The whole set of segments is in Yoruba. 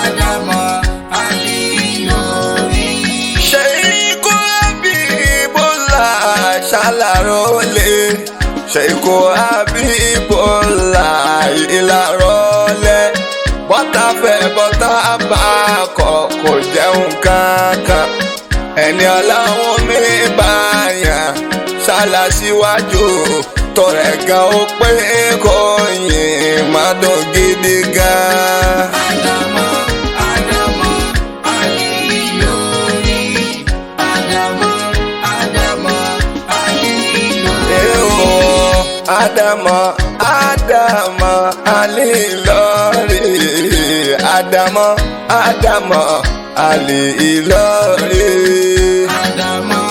Adama Alilori. Sheikh Habibullah ṣàlàrólé. Sheikh Habibullah ìlàrólé. Bọ́tà fẹ́ bọ́tà bá kọ̀ kò jẹun kankan. Ẹni ọlọ́run mi bá yàn ṣàlàsíwájú. Tọrẹ gan ó pé kò yìn má dùn gidi gan. Adama Alilori. Adama Alilori. Adama Alilori. Adama Alilori. Adama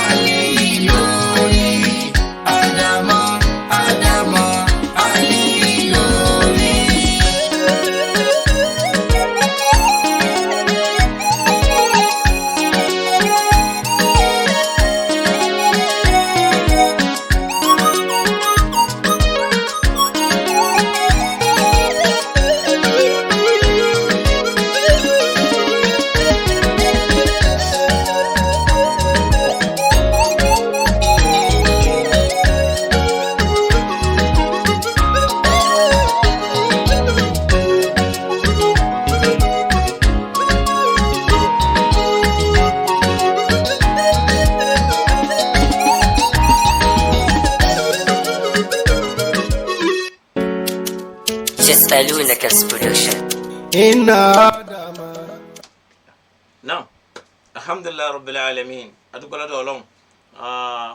Alilori. Adama Alilori. يسألونك برودكشن. Now, alhamdulillah rabbil alamin. Adúpẹ́ lọ́dọ̀ Ọlọ́run.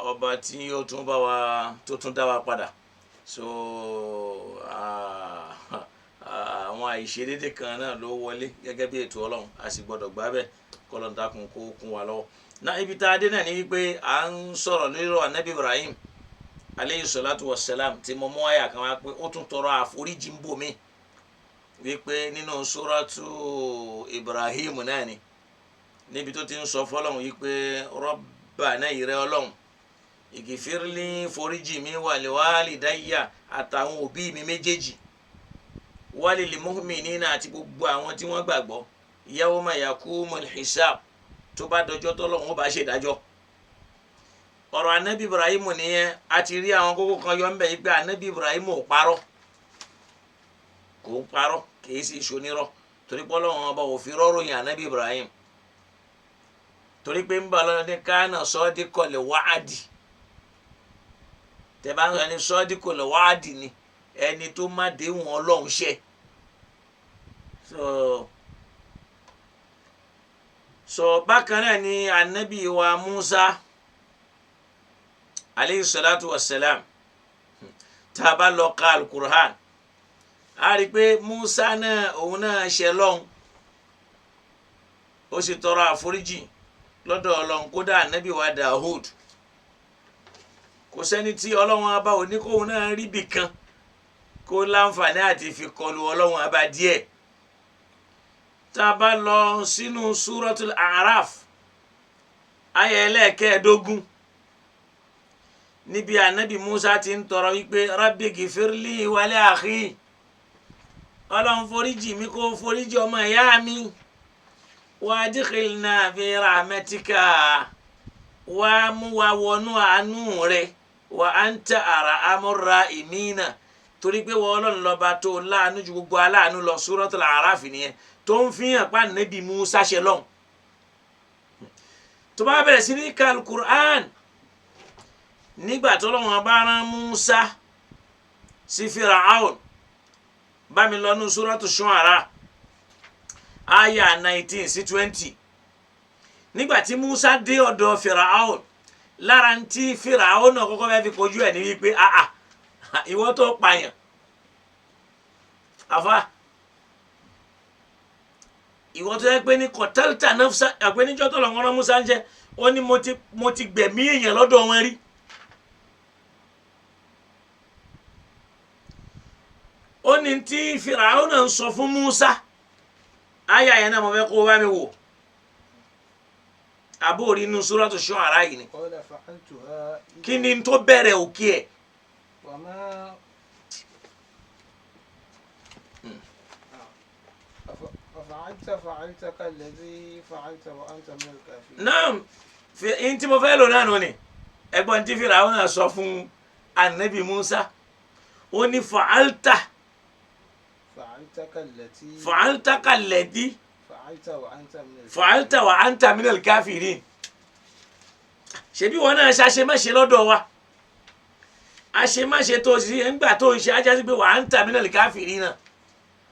Ọba tí ó tún bá wa tó tún dá wa padà. So àwọn àìṣedédé kan náà ló wọlé gẹ́gẹ́ bí ètò Ọlọ́run. A sì gbọ́dọ̀ gbà bẹ́ẹ̀ k'Ọlọ́run dákun kó kún wa lọ́wọ́. Náà ibi tá a dé náà ni wípé à ń sọ̀rọ̀ lórí Ànábì Ibrahim aleyhi salatu wa salam tí mo mú àyà kan wá pé ó tún tọrọ àforíjì ń bò mí wípé nínú suratu Ibrahim náà ni níbi tó ti ń sọ fọ́lọ́run wípé Rabbana ìrẹ́ Ọlọ́run ìgìfìrìlì foríjì mi wà liwalidayya àtàwọn òbí mi méjèèjì walil mu'minina àti gbogbo àwọn tí wọ́n gbàgbọ́ yawma yakumul hisab tó bá dọjọ́ tọ́lọ́run ó bá ṣèdájọ́. Ọ̀rọ̀ Ànábì Ibrahim nìyẹn. A ti rí àwọn kókó kan yọ ń bẹ̀ yí pé Ànábì Ibrahim ò parọ́, kò ń parọ́, kìí sì ṣonírọ́, torí pé Ọlọ́run ọba ò fi rọ́ròyìn Ànábì Ibrahim, torí pé ń bá lọ́dún ní kánà sadiqal wa'di. Tẹ́ bá ń sọ ní sadiqal wa'di ni ẹni tó má déhùn Ọlọ́run ṣẹ. So bákan náà ni Ànábì wa Musa aleyhi salatu wa salam. Tá a bá lọ ka alukur'an a rí pé Musa náà òun náà ṣẹ̀ lọ́hùn, ó sì tọrọ àforíjì lọ́dọ̀ Ọlọ́run. Kódà Ànábì wa Dawud kò sẹ́ni tí Ọlọ́run abá òní kóun náà rí bì kan kó láǹfààní àti fi kọlu Ọlọ́run abá díẹ̀. Tá a bá lọ sínú suratul A'raf àyá ẹlẹ́ẹ̀kẹ́ẹ̀dógún níbi Ànábì Musa ti ń tọrọ wípé Rabbi gifirli wa li akhi, Ọlọ́run foríjì mi kó foríjì ọmọ ìyá mi, wa adkhilna fi rahmatika, wá mú wa wọnú àánú rẹ, wa anta arhamur rahimina, torí pé wọ́n Ọlọ́run lọ́ba tó láàánú ju gbogbo aláàánú lọ. Suratul A'raf nìyẹn tó ń fi hàn pa Ànábì Musa ṣẹ̀ lọ́hùn. Tó bá bẹ̀rẹ̀ sí ní ka Al-Qur'an nígbà tó Ọlọ́run bá rán Musa sí Firaun, bá mi lọ ní Suratu Shu'ara àyá 19 sí 20. Nígbà tí Musa dé ọ̀dọ̀ Firaun, lára ń tí Firaun náà kọ́kọ́ fẹ́ fi kojú ẹ̀ ní wípé ìwọ tó pààyàn àfa, ìwọ tó yẹ pé ní qatalta nafsa, àpéníjọ́ tó lọ́wọ́ rán Musa ń jẹ́ ó ní mo ti gbẹ̀mí èèyàn lọ́dọ̀ wọn rí. Ó ní tí Firaun náà ń sọ fún Musa, àyá yẹn náà mo fẹ́ kó bá mi wò àbórí inú Suratu Shu'ara yìí ni. Kí ni tó bẹ̀rẹ̀ òkè ẹ̀? فأنت فعلت كالذي فعلت وأنت من الكافرين. náà fi ntí mo fẹ́ lò náà nù ni ẹ̀gbọ́n tí Fíráúnà náà sọ fún anabi Musa ó ní fa'alta فعلت كالتي فعلت وأنت من الكافرين ṣebí wọn náà ṣàṣemáṣe lọ́dọ̀ wa àṣemáṣe tó ṣe ńgbà tó ń ṣe ajásí pé وأنت من الكافرين náà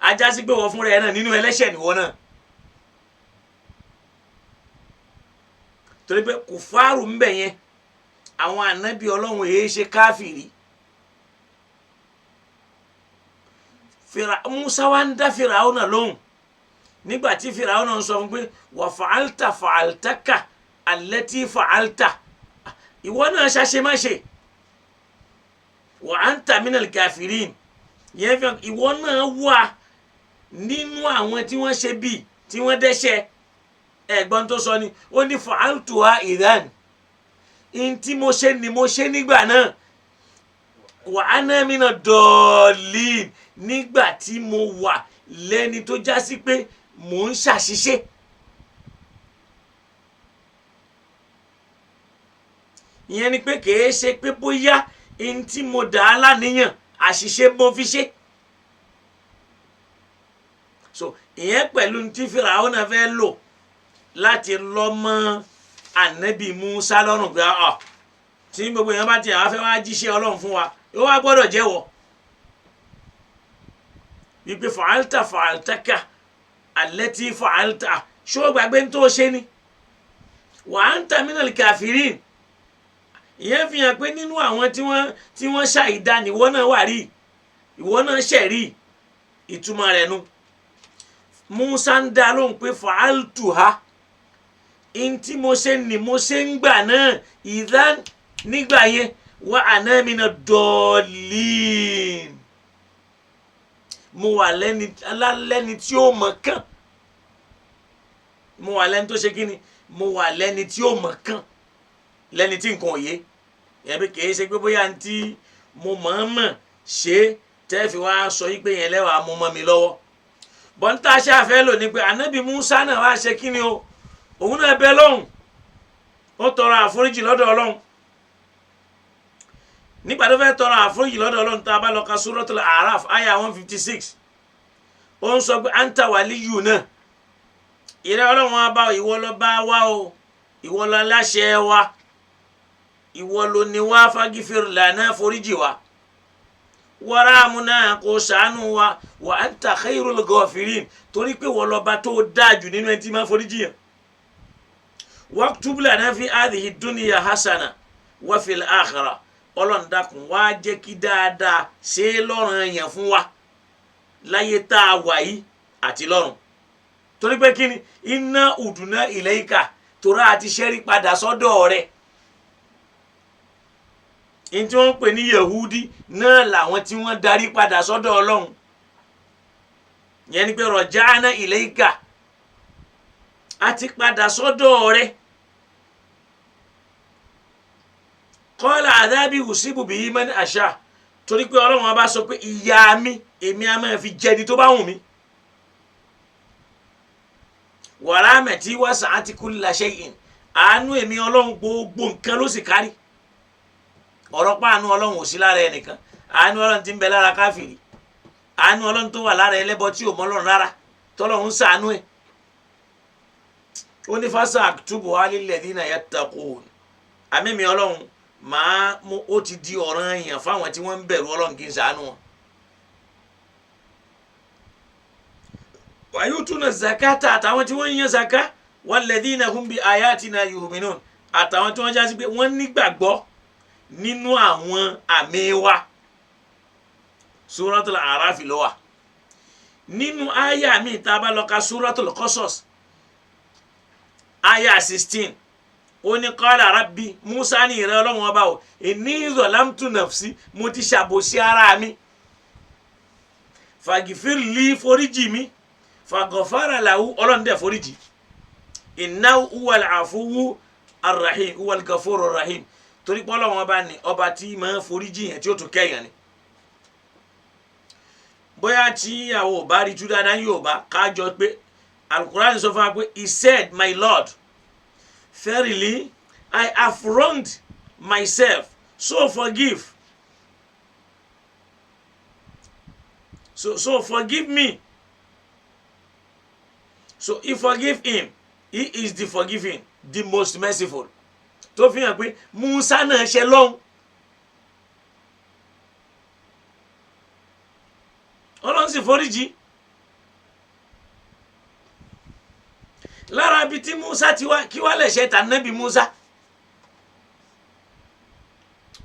ajásí pé wọ́n fúnra ẹ̀ náà nínú ẹlẹ́ṣẹ̀ nìwọ náà torí pé kùfárù ń bẹ̀ yẹn àwọn ànábì Ọlọ́run èé ṣe káfìrí Musa wa ń dá Fíráúnà lóhùn nígbà tí Fíráúnà ń sọ fún pé wà fa'altaka allati fa'alta ìwọ náà ṣàṣemáṣe wa anta minal kafirin yẹn fi ìwọ náà wà nínú àwọn tí wọ́n ṣe bí tí wọ́n dẹ́ṣẹ̀ ẹ̀gbọ́n tó sọ ni ó ní fa'altuha idhan in tí mo ṣe ni mo ṣe nígbà náà wa ana mina dọ̀ọ̀lìn nígbà tí mo wà lẹ́ni tó já sí pé mò ń ṣàṣìṣe. ìyẹn ni pé kìí ṣe pé bóyá in tí mo dà á láníyàn àṣìṣe mo fi ṣe. so ìyẹn pẹ̀lú tí Fíráúnà fẹ́ lò láti lọ́ mọ́ ànábì Musa lọ́rùn gbà ọ́ tí gbogbo èèyàn bá ti àwọn afẹ́ wá jíṣẹ́ Ọlọ́run fún wa ó wá gbọ́dọ̀ jẹ́wọ́ wípé fa'altaka allati fa'alta ṣó gbàgbé ń tó ṣe ni wa anta minal kafirin ìyẹn fi hàn pé nínú àwọn tí wọ́n ṣàìdá níwọ náà wà rí ìwọ náà ṣẹ̀ rí ìtumọ̀ rẹ̀ nu Musa ń dá lóhùn pé fa'altuha in tí mo ṣe ni mo ṣe ń gbà náà ìdán nígbà yẹn wa ana mina dọ̀ọ̀lìn mo wà lẹ́ni tí ó mọ̀ kàn mo wà lẹ́ni tó ṣe kí ni mo wà lẹ́ni tí ó mọ̀ kàn lẹ́ni tí nǹkan ò yé yẹn bí kìí ṣe pé bóyá ntí mo mọ̀ọ́mọ̀ ṣe tẹ́ fi wá sọ yí pé yẹn lẹ́wàá mo mọ́ mi lọ́wọ́ bọ́ńtà ṣáfẹ́ lò ní pé ànábì Musa náà wá ṣe kí ni o òun náà bẹ lọ́hùn ó tọrọ àforíjì lọ́dọ̀ Ọlọ́run nígbà tó fẹ́ tọrọ àforíjì lọ́dọ̀ Ọlọ́run tá a bá lọ ka Suratul A'raf aya 156 ó ń sọ pé anta waliyuna ìrẹ́ Ọlọ́run wa bá ìwọ ló bá wá o ìwọ ló láṣẹ wa ìwọ ló ní wá faghfir lana foríjì wa warhamna kó ṣàánú wa wa anta khairul ghafirin torí pé wọ́n lọ́ba tó dáa jù nínú ẹni tí máa foríjì yẹn waktub lana fi hadhihi dunya hasana wa fil akhirah Ọlọ́run dákun wá jẹ́ kí dáadáa ṣe lọ́rùn yẹn fún wa láyé tá a wà yìí àti lọ́run torí pé kí ni inna uduna ilayka torá àti ṣẹ́rí padà sọ́dọ̀ rẹ̀ in tí wọ́n ń pè ní Yehudi náà làwọn tí wọ́n darí padà sọ́dọ̀ Ọlọ́run yẹn ni pé raja'na ilayka àti padà sọ́dọ̀ rẹ̀ qala adhabi usibu bihi man asha torí pé Ọlọ́run wa bá sọ pé ìyà mi èmi a máa fi jẹni tó bá wù mí wa rahmati wasa'at kulla shay'in àánú èmi Ọlọ́run gbogbo nǹkan ló sì kárí ọ̀rọ̀ pa àánú Ọlọ́run ò sí lára ẹnìkan àánú Ọlọ́run tí ń bẹ lára káfìrí àánú Ọlọ́run tó wà lára ẹlẹ́bọ tí ò mọ Ọlọ́run rárá tọ́lọ́run ń ṣàánú ẹ̀ ó ní fasaktubuha lilladhina yattaqun àmì Ọlọ́run màá mú ó ti di ọ̀ranyàn fáwọn tí wọ́n ń bẹ̀rù Ọlọ́run kí n ṣàánú wọn. wa yutuna zakata àtàwọn tí wọ́n ń yan zaka walladhina hum bi ayatina yu'minun àtàwọn tí wọ́n já sí pé wọ́n nígbàgbọ́ nínú àwọn àmì wa Suratul A'raf ló wà nínú àyà mi tá a bá lọ ka Suratul Qasas àyà 16 ó ní qala rabbi Musa ní ìrẹ́ Ọlọ́run ọba o inni zalamtu nafsi mo ti ṣàbòsí ara mi faghfir li foríjì mi faghfara lahu Ọlọ́run dẹ̀ foríjì innahu huwal afuwwu arrahim huwal ghafurur rahim torí pé Ọlọ́run ọba ní ọba tí máa ń foríjì yẹn tí ó tún kẹ́yàn ni bóyá tí àwọn ò bá rí tú dáadáa yóò bá kájọ pé Al-Quran sọ fún wa pé he said, my Lord, verily I have wronged myself, so forgive. So forgive me. So he forgive him. He is the forgiving, the most merciful. Tó fi hàn pé Musa náà ṣẹ̀ lọ́hùn. Ọlọ́run sì foríjì. Lára ibi tí Musa ti wá kí wá lẹ̀ṣẹ̀ tà Nábì Musa.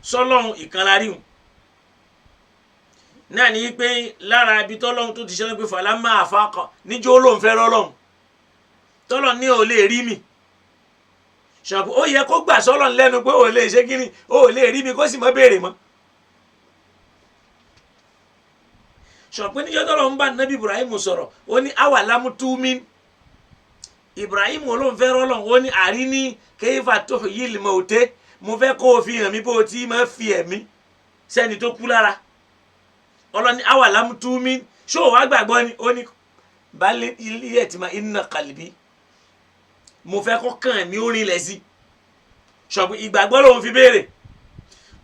Sọ́lọ́hun ìkanlárí hùn. Náà ni pé lára ibi tọ́lọ́hun tó ti ṣe pé falamma afaqa níjó ló ń fẹ́ lọ́lọ́hun. Tọ́lọ́hun ní ò lè rí mi. Ṣàpò ó yẹ kó gbà sọ́lọ́hun lẹ́nu pé ò lè ṣe kíni, ò lè rí mi kó sì má béèrè mọ́. Ṣàpò níjọ́ tọ́lọ́hun bá Nábì Ibrahim sọ̀rọ̀, ó ní awalamu tu'min. Ibrahim ló ń fẹ́ rọ́lọ́hun, ó ní arini kayfa tuhyil mawta, mo fẹ́ kó o fi hàn mí bó ti máa fi ẹ̀mí sẹ́ni tó kú lára. Ọlọ́ni awalamu tu'min, ṣó wá gbàgbọ́ ni, ó ní bal liyatma'inna qalbi, mo fẹ́ kó kàn mí ó rinlẹ̀ sí. Ṣọ̀pù ìgbàgbọ́ lòun fi béèrè.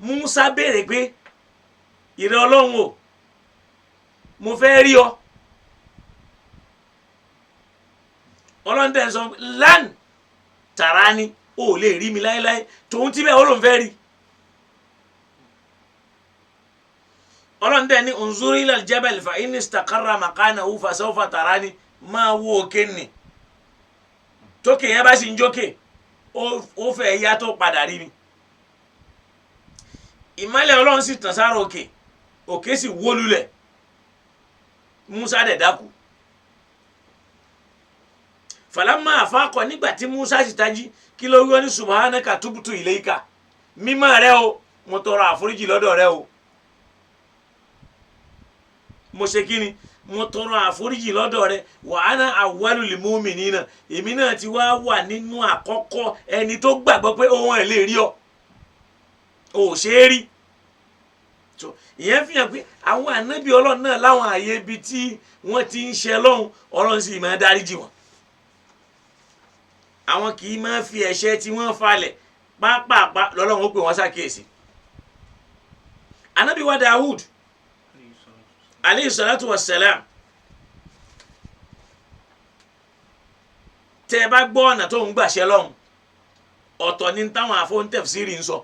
Musa béèrè pé ìrẹ Ọlọ́run o, mo fẹ́ rí ọ. Ọlọ́run dẹ̀ sọ lan tarani, ó lè rí mi láéláé, tòun tí bẹ́ẹ̀ ó lòun fẹ́ rí. Ọlọ́run dẹ̀ ní unzur ila al-jabal fa in istaqarra makanahu fa sawfa tarani, máa wo òkè nì. Tókè yẹn bá sì ń jókè, ó fẹ́ yá tó padà rí mi. Ìmọ́lẹ̀ Ọlọ́run sì tàn sára òkè, òkè sì wó lulẹ̀. Musa dẹ̀ dákú. Falamma afaqa, nígbà tí Musa sì tají, kí ló wí ní subhanaka tubtu ilayka, mímọ́ rẹ o, mo tọrọ àforíjì lọ́dọ̀ rẹ o. Mo ṣe kíni, mo tọrọ àforíjì lọ́dọ̀ rẹ, wa ana awwalul mu'minina, èmi náà ti wá wà nínú àkọ́kọ́ ẹni tó gbàgbọ́ pé òun ẹ̀ lè rí ọ, ò ṣe é rí. Ìyẹn fi hàn pé àwọn ànábì Ọlọ́run náà láwọn àyè ibi tí wọ́n ti ń ṣe lọ́hùn, Ọlọ́run sì máa dáríjì wọn. Àwọn kì í máa fi ẹ̀ṣẹ̀ tí wọ́n falẹ̀ pápápá lọ́lọ́run ó pè wọ́n ṣàkíyèsí. Ànábì wa Dawud alayhi salatu wassalam, tẹ́ bá gbọ́ ọ̀nà tó ń gbà ṣe lọ́hùn, ọ̀tọ̀ ní táwọn àfọ́ńtẹ̀fsírì ń sọ.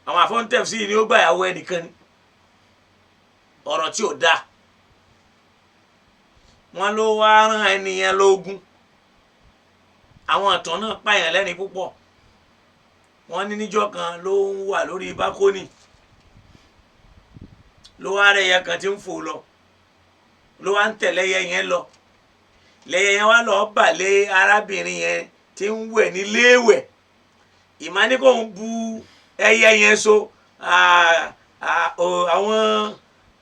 Àwọn àfọ́ńtẹ̀fsírì ni ó gbà yàwó ẹnìkan ni, ọ̀rọ̀ tí ò dáa. Wọ́n ló wá rán ẹnìyẹn lógún. Àwọn ìtàn náà pààyàn lẹ́rìn púpọ̀. Wọ́n ní níjọ́ kan ló ń wà lórí bákónì, ló wá rẹ̀ ẹyẹ kan tí ń fò lọ, ló wá ń tẹ̀lé ẹyẹ yẹn lọ. Lẹ́yẹ yẹn wá lọ bà lé arábìnrin yẹn tí ń wẹ̀ ní léèwẹ̀. Ìmá ní kò ń bu ẹyẹ yẹn so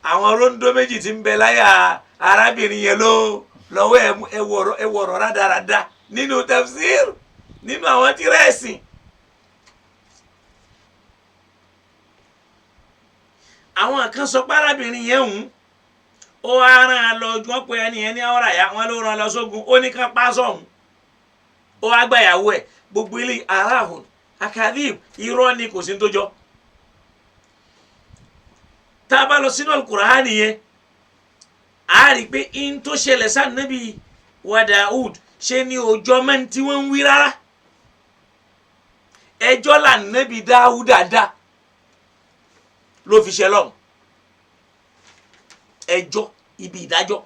àwọn róńdó méjì tí ń bẹ láyà arábìnrin yẹn lọ́wọ́ ẹwọ̀rọ̀ rádaràda nínú tafsir, nínú àwọn tírẹ̀sì. Àwọn kan sọ pé arábìnrin yẹn ń ó wá rán an lọ, wọ́n pe ẹni yẹn ní ọ̀rà ya, wọ́n ló rán lọ sógun, ó ní ká pa sọ̀hún, ó wá gbàyàwó ẹ̀. Gbogbo ilé aráhùn akadib, irọ́ ni, kò sí tó jọ. Tá a bá lọ sínú Al-Qur'ani yẹn, a rí pé in tó ṣẹlẹ̀ sáà Nábì wa Dawud ṣe ni òjò mẹ́ni tí wọ́n ń wí rárá. Ẹjọ́ là Nábì Dawud dáadáa ló fi ṣe lọ́hùn. Ẹjọ́ ibi ìdájọ́.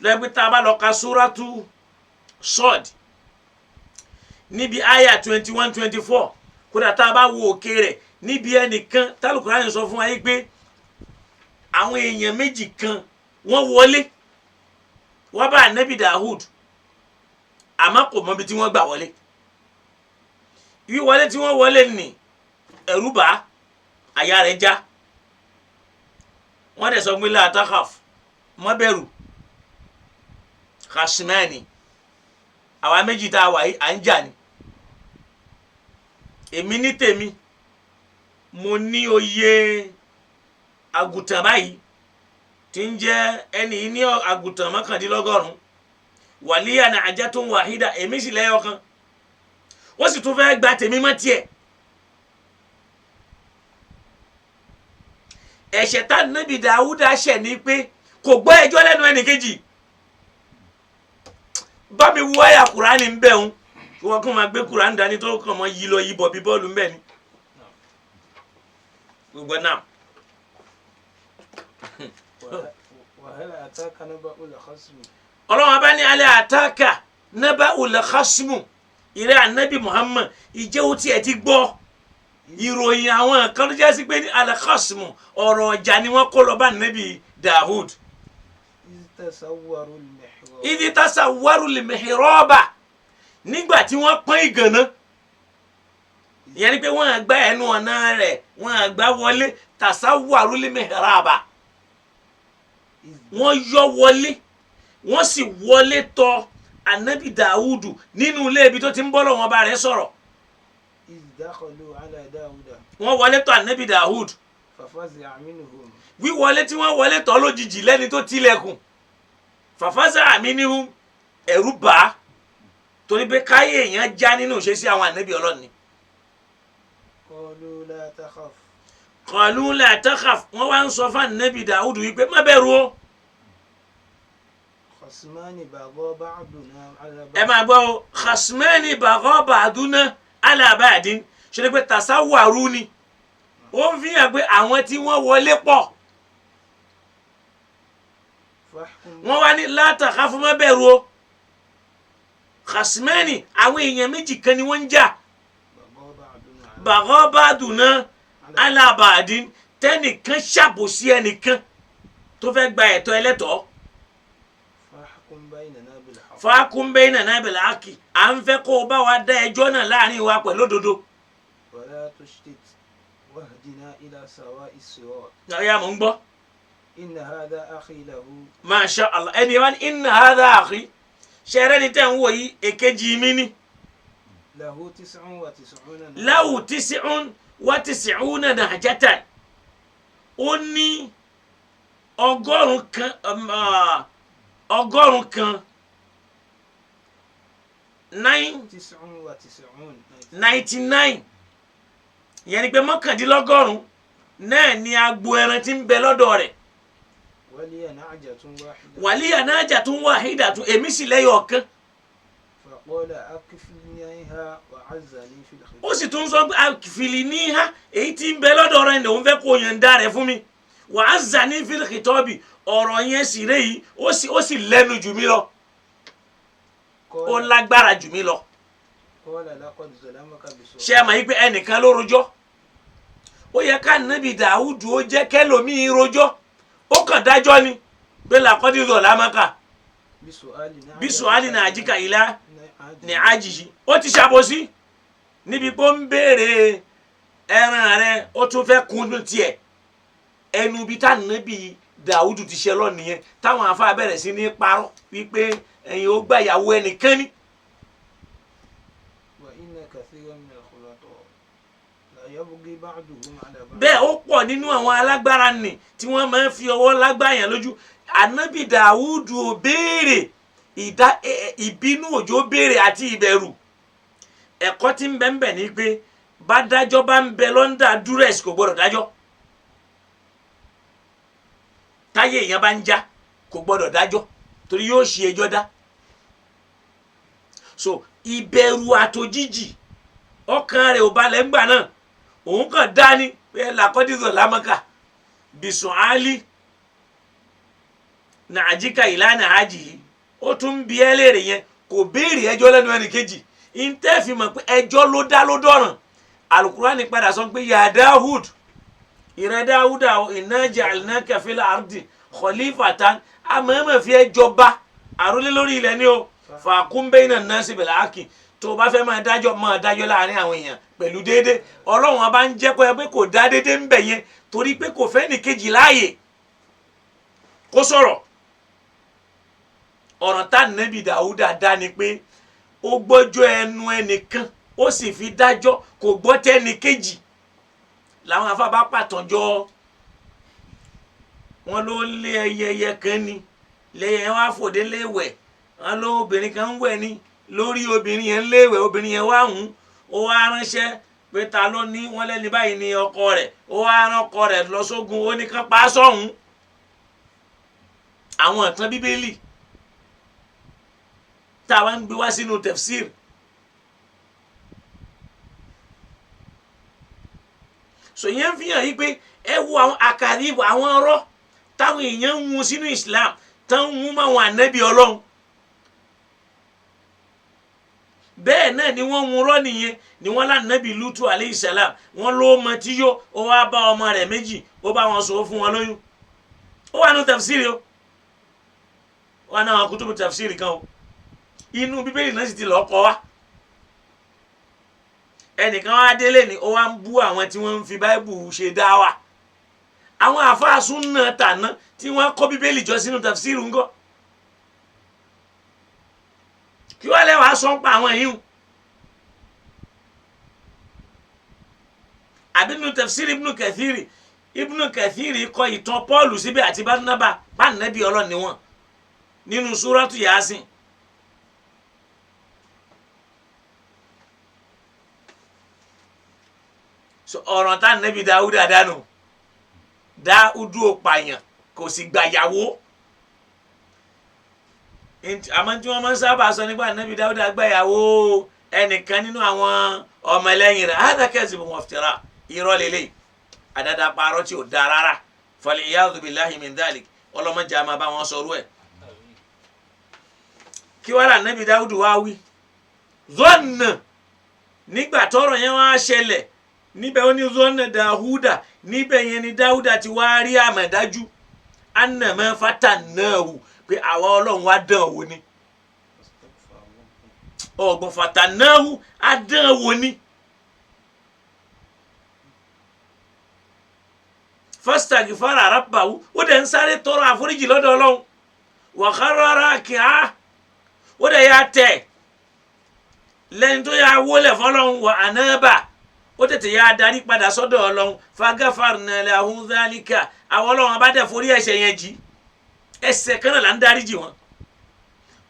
Lẹ́gbẹ́ tá a bá lọ ka Suratu Sod níbi àyà 21-24, kódà tá a bá wo òkè rẹ̀ níbi ẹnìkan t'Al-Qur'ani sọ fún wa yìí pé àwọn èèyàn méjì kan wọ́n wọlé wá bá Nábì Dawud, àmọ́ kò mọ ibi tí wọ́n gbà wọlé. Wíwọlé tí wọ́n wọlé ní ẹ̀rù bà, àyà rẹ̀ já. Wọ́n dẹ̀ sọ pé la takhaf, má bẹ̀rù, khasmani, àwa méjì tá a wà yìí à ń jà ni. Èmi ní tèmi, mo ní oyè àgùntàn báyìí tí ń jẹ́ ẹni ní àgùntàn mọ́kàndínlọ́gọ́rùn wàlíyà ní ajatun wahida èmi sì lẹ́yọ̀ kan wọ́n sì tún fẹ́ gba tèmi mọ́ tiẹ̀. ẹ̀ṣẹ̀ tá Nábì Dáúdà ṣẹ̀ ni pé kò gbọ́ ẹjọ́ lẹ́nu ẹnì kejì. bá mi wú àyà Kùránì ń bẹ̀ ń wọ́n kàn máa gbé Kùránì dání tó kàn mọ́ yí lọ yí bọ̀ bí bọ́ọ̀lù ń bẹ̀ ni. gbogbo náà. وهل أتاك نبأ الخصم ọlọ́run abá ní alẹ́ àtàkà nábà ulẹ̀ khasmu ìrẹ́ ànábì Muhammad ìjẹ́ ó tiẹ̀ ti gbọ́ ìròyìn àwọn kan tó jẹ́ sí pé ní alẹ́ khasmu ọ̀rọ̀ ọjà ni wọ́n kó lọ bá ànábì Dawud. ìdí tasawwaru l-mihraba nígbà tí wọ́n pọ́n ìgànná ìyẹn ni pé wọ́n á gbá ẹnu ọ̀nà rẹ̀ wọ́n á gbá wọlé tasawwaru l-mihraba wọ́n yọ wọlé wọ́n sì wọlé tọ̀ ànábì Dawudu nínú ilé ibi tó ti ń bọ́ lọ́wọ́ bá rẹ̀ sọ̀rọ̀. إذ دخلوا على داود wọ́n wọlé tọ̀ ànábì Dawud ففزع منهم wíwọlé tí wọ́n wọlé tọ̀ lójijì lẹ́ni tó tilẹ̀kùn fafaza minhum ẹ̀rù bà á torí pé káyé èèyàn já nínú ìṣesí àwọn ànábì Ọlọ́run ni. قالوا لا تخف qalu la takhaf wọ́n wá ń sọ fún ànábì Dawudu wípé má bẹ̀rù o. خصمان بغى بعضنا على ẹ بعض máa gbọ́ o khasmani bagha ba'duna ala ba'din ṣe ni pé tasawwaru ni ó ń fi hàn pé àwọn tí wọ́n wọlé pọ̀ فاحكم wọ́n wá ní la takhafu má bẹ̀rù o. khasmani àwọn èèyàn méjì kan ni wọ́n ń jà بغى بعضنا على bagha ba'duna ala ba'din tẹ́nìkan ṣàbòsí ẹnìkan tó fẹ́ gba ẹ̀tọ́ ẹlẹ́tọ̀ọ́. فاحكم بيننا بالحق fahkum baynana bil haqqi à ń fẹ́ kó o bá wa dá ẹjọ́ náà láàrin wa pẹ̀lú òdodo. ولا تشتت واهدنا إلى سواء الصراط ọ̀ya mò ń gbọ́. إن هذا أخي له masha Allah ẹni wá ní inna hadha akhi ṣẹ̀rẹ́ ni tẹ́ ń wò yìí èkejì mi ni. له 99 lahu 99 nahjatan ó ní ọgọ́rùn kan 99 ìyẹn ni pé mọ́kàndínlọ́gọ́rùn náà ni agbo ẹran tí ń bẹ lọ́dọ̀ rẹ̀. ولي نعجة واحدة wàlíyà najatun wahidatu èmi sì lẹ́yọ̀ ọ̀kan. فقال أكفلنيها وعزني في ó الخدمة sì tún sọ pé àfìlì ní ha èyí tí ń bẹ lọ́dọ̀ rẹ̀ ni òun fẹ́ kó yànda rẹ̀ fún mi. wa azzani fil khitabi ọ̀rọ̀ yẹn sì rẹ̀ yìí ó sì lẹ́nu jù mí lọ ó قال lágbára jù mí lọ. قال لقد ظلمك ṣé بسؤال ẹ mọ̀ yìí pé ẹnìkan ló rojọ́ ó yẹ ká Nábì Dàúdù ó jẹ́ kẹ́lòmíì rojọ́ ó kàn dájọ́ ni pé laqad zalamaka bisu'ali najika ila ní àjìjì ó ti ṣàbòsí níbi pé ó ń béèrè ẹran rẹ̀ ó tún fẹ́ kún tiẹ̀ ẹnu bí tá Nábì Dàúdù ti ṣe lọ nìyẹn táwọn afá bẹ̀rẹ̀ sí ní parọ́ wípé ẹ̀yin ó gbà ìyàwó ẹnìkan ni. وإن كثيرا من الخلطاء لا يبغي بعضهم على بعض bẹ́ẹ̀ ó pọ̀ nínú àwọn alágbára nì tí wọ́n máa ń fi ọwọ́ lágbàyàn lójú. Ànábì Dàúdù ò béèrè ìbínú òjò béèrè àti ìbẹ̀rù. ẹ̀kọ́ tí ń bẹ ń bẹ ní pé bá dájọ́ bá ń bẹ lọ́ndà dúrẹ́sì kò gbọ́dọ̀ dájọ́. táyé èèyàn bá ń já kò gbọ́dọ̀ dájọ́ torí yóò ṣe ẹjọ́ dá. so ìbẹ̀rù àtòjìjì ọkàn rẹ̀ ò balẹ̀ ńgbà náà òun kàn dání pé laqad zalamaka bisu'ali najika ila nahajihi ó tún ń bi ẹ́ léèrè yẹn kò béèrè ẹjọ́ lẹ́nu ẹnì kejì ìǹtẹ́ fi mọ̀ pé ẹjọ́ ló dá ló dọ̀ràn. Al-Qur'ani padà sọ pé ya Dawud ìrẹ́ Dáúdà inna ja'alnaka fil ardi khalifatan àmọ́ fi ẹjọ́ bá àrólé lórí ilẹ̀ ni o fahkum bayna nnasi bil haqqi tó o bá fẹ́ máa dájọ́ láàrin àwọn èèyàn pẹ̀lú déédé Ọlọ́run a bá ń jẹ́ pé kò dá déédé ń bẹ̀ yẹn torí pé kò fẹ́ ní kejì láàyè kó sọ̀rọ̀. ọ̀ràn tá Nábì Dáúdà dá ni pé ó gbọ́jọ́ ẹnu ẹnìkan ó sì fi dájọ́ kò gbọ́ tẹ́ni kejì làwọn afá bá pàtànjọ́ wọ́n ló lé ẹyẹ kan ni lẹ́yìn wá fòdé léwẹ̀ wọ́n ló obìnrin kan ń wẹ̀ ni lórí obìnrin yẹn léwẹ̀ obìnrin yẹn wá hùn ó wá ránṣẹ́ pé ta ló ní wọ́n lẹ́ni báyìí ní ọkọ rẹ̀ ó wá rán ọkọ rẹ̀ lọ sógun ó ní kán pa á sọ́hùn àwọn ìtàn bíbélì tá a wá ń gbé wá sínú tafsir so yẹn fi hàn yí pé ẹ wo àwọn àkàríbù àwọn ọ̀rọ̀ táwọn èèyàn ń mú sínú Islam táwọn mú máwọn ànábì Ọlọ́run bẹ́ẹ̀ náà ni wọ́n mú rọ́ nìyẹn ni wọ́n lánàbì Lutu alayhi salam wọ́n ló mọ tí yó ó wá bá ọmọ rẹ̀ méjì ó bá wọn sọ fún wọn lóyún ó wà nù tafsiri o wà náà kutubu tafsiri kan o inú bíbélì náà sì ti lọ́ọ́ kọ́ wa ẹnìkan wá délé ni ó wá ń bú àwọn tí wọ́n ń fi báíbù ṣe dáwà àwọn àfáà súnnà tàná tí wọ́n kọ́ bíbélì jọ sínú tafsiri ńkọ́ kí wọ́n lẹ́wàá sọ ń pa àwọn yìí àbí nínú tafsiri Ibnu Kathiri kọ ìtàn Pọ́ọ̀lù síbẹ̀ àti Bánábà pàǹnẹ́bí Ọlọ́run ni wọ́n nínú súrátù Yásìn so ọ̀rọ̀ tá nẹ́bí Dáúdà dánù Dáúdù ò pààyàn kò sì gbàyàwó àmọ́ tí wọ́n máa ń sábà sọ nígbà nẹ́bí Dáúdà gbàyàwó ẹnìkan nínú àwọn ọmọ ẹlẹ́yìn rẹ̀ hádàkẹ́sì bò wọ́n fìtẹ́rà irọ́ lélẹ̀ àdàdà parọ́ tí ò da rárá faliyadhu billahi min dhalik ọlọ́mọdé a máa bá wọn sọ̀rọ̀ ẹ̀ kí wàá là nẹ́bí Dáúdù wá wí zọ́nà nígbà tọ́rọ̀ yẹn wá ṣẹlẹ̀ níbẹ̀ ó ní zọ́nà Dáúdà níbẹ̀ yẹn ni Dáúdà ti wá rí àmọ̀dájú annama fatannahu pé àwa Ọlọ́run wá dán wò ni ọ̀gbọ̀n fatannahu á dán wò ni fastaghfara rabbahu ó dẹ̀ ń sáré tọrọ àforíjì lọ́dọ̀ Ọlọ́run wa kharra raki'a ó dẹ̀ yà tẹ̀ lẹ́yìn tó yà wọlé fọlọ́run wa anaba ó tètè yà darí padà sọ́dọ̀ Ọlọ́run fagafarna lahu dhalika àwọn Ọlọ́run bá dẹ̀ forí ẹ̀ṣẹ̀ yẹn jì ẹ̀ṣẹ̀ kan náà là ń darí jì wọ́n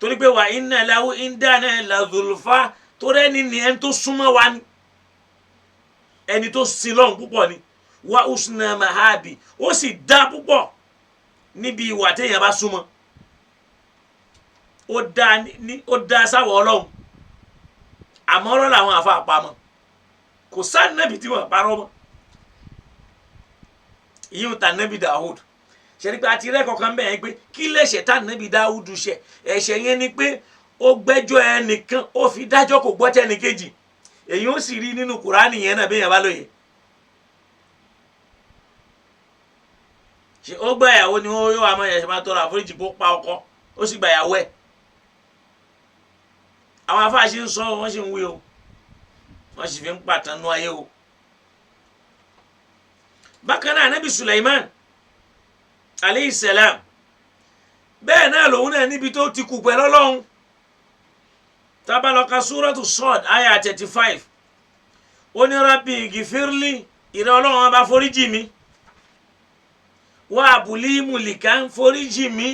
torí pé wa inna lahu indana la zulfa torí ẹni ni ẹni tó súnmọ́ wa ni ẹni tó sin lọ́run púpọ̀ ni wa usna mahabi ó sì dá púpọ̀ níbi ìwà téèyàn bá súnmọ́ ó dá sáwọ̀ Ọlọ́run àmọ́ ọ̀rọ̀ làwọn àfa àpamọ́ kò sáà nẹ́bi tí wọ́n parọ́ mọ́ ìyíwò ta nẹ́bi Dáúdù ṣẹ́ni pé àti rẹ́kọ̀ọ́ kan bẹ́ẹ̀ pé kí lẹ́ṣẹ̀ tá nẹ́bi Dáúdù ṣẹ̀ ẹ̀ṣẹ̀ yẹn ni pé ó gbẹ́jọ́ ẹnìkan ó fi dájọ́ kò gbọ́ tẹ́nìkejì èyí ó sì rí nínú Kùránì yẹn náà bẹ́ẹ̀ bá lóye ṣe ó gbà ìyàwó ni ó yóò wá máa yẹ̀ṣẹ̀ máa tọrọ àforíjì kó pa ọkọ ó sì gbà ìyàwó ẹ̀ àwọn afáàṣì ń sọ wọ́n sì ń wí o wọ́n sì fi ń pàtàn nú ayé o bákan náà Ànábì Sulaiman alayhi salam bẹ́ẹ̀ náà lòun náà níbi tó ti kù pẹ̀lú Ọlọ́run tábàlọ́ka súrọ́tù Sọ́d àyà 35 ó ní Rabbi gìfírlì ìrẹ́ Ọlọ́run ọba foríjì mi wá àbùlí mùlìkà ń foríjì mi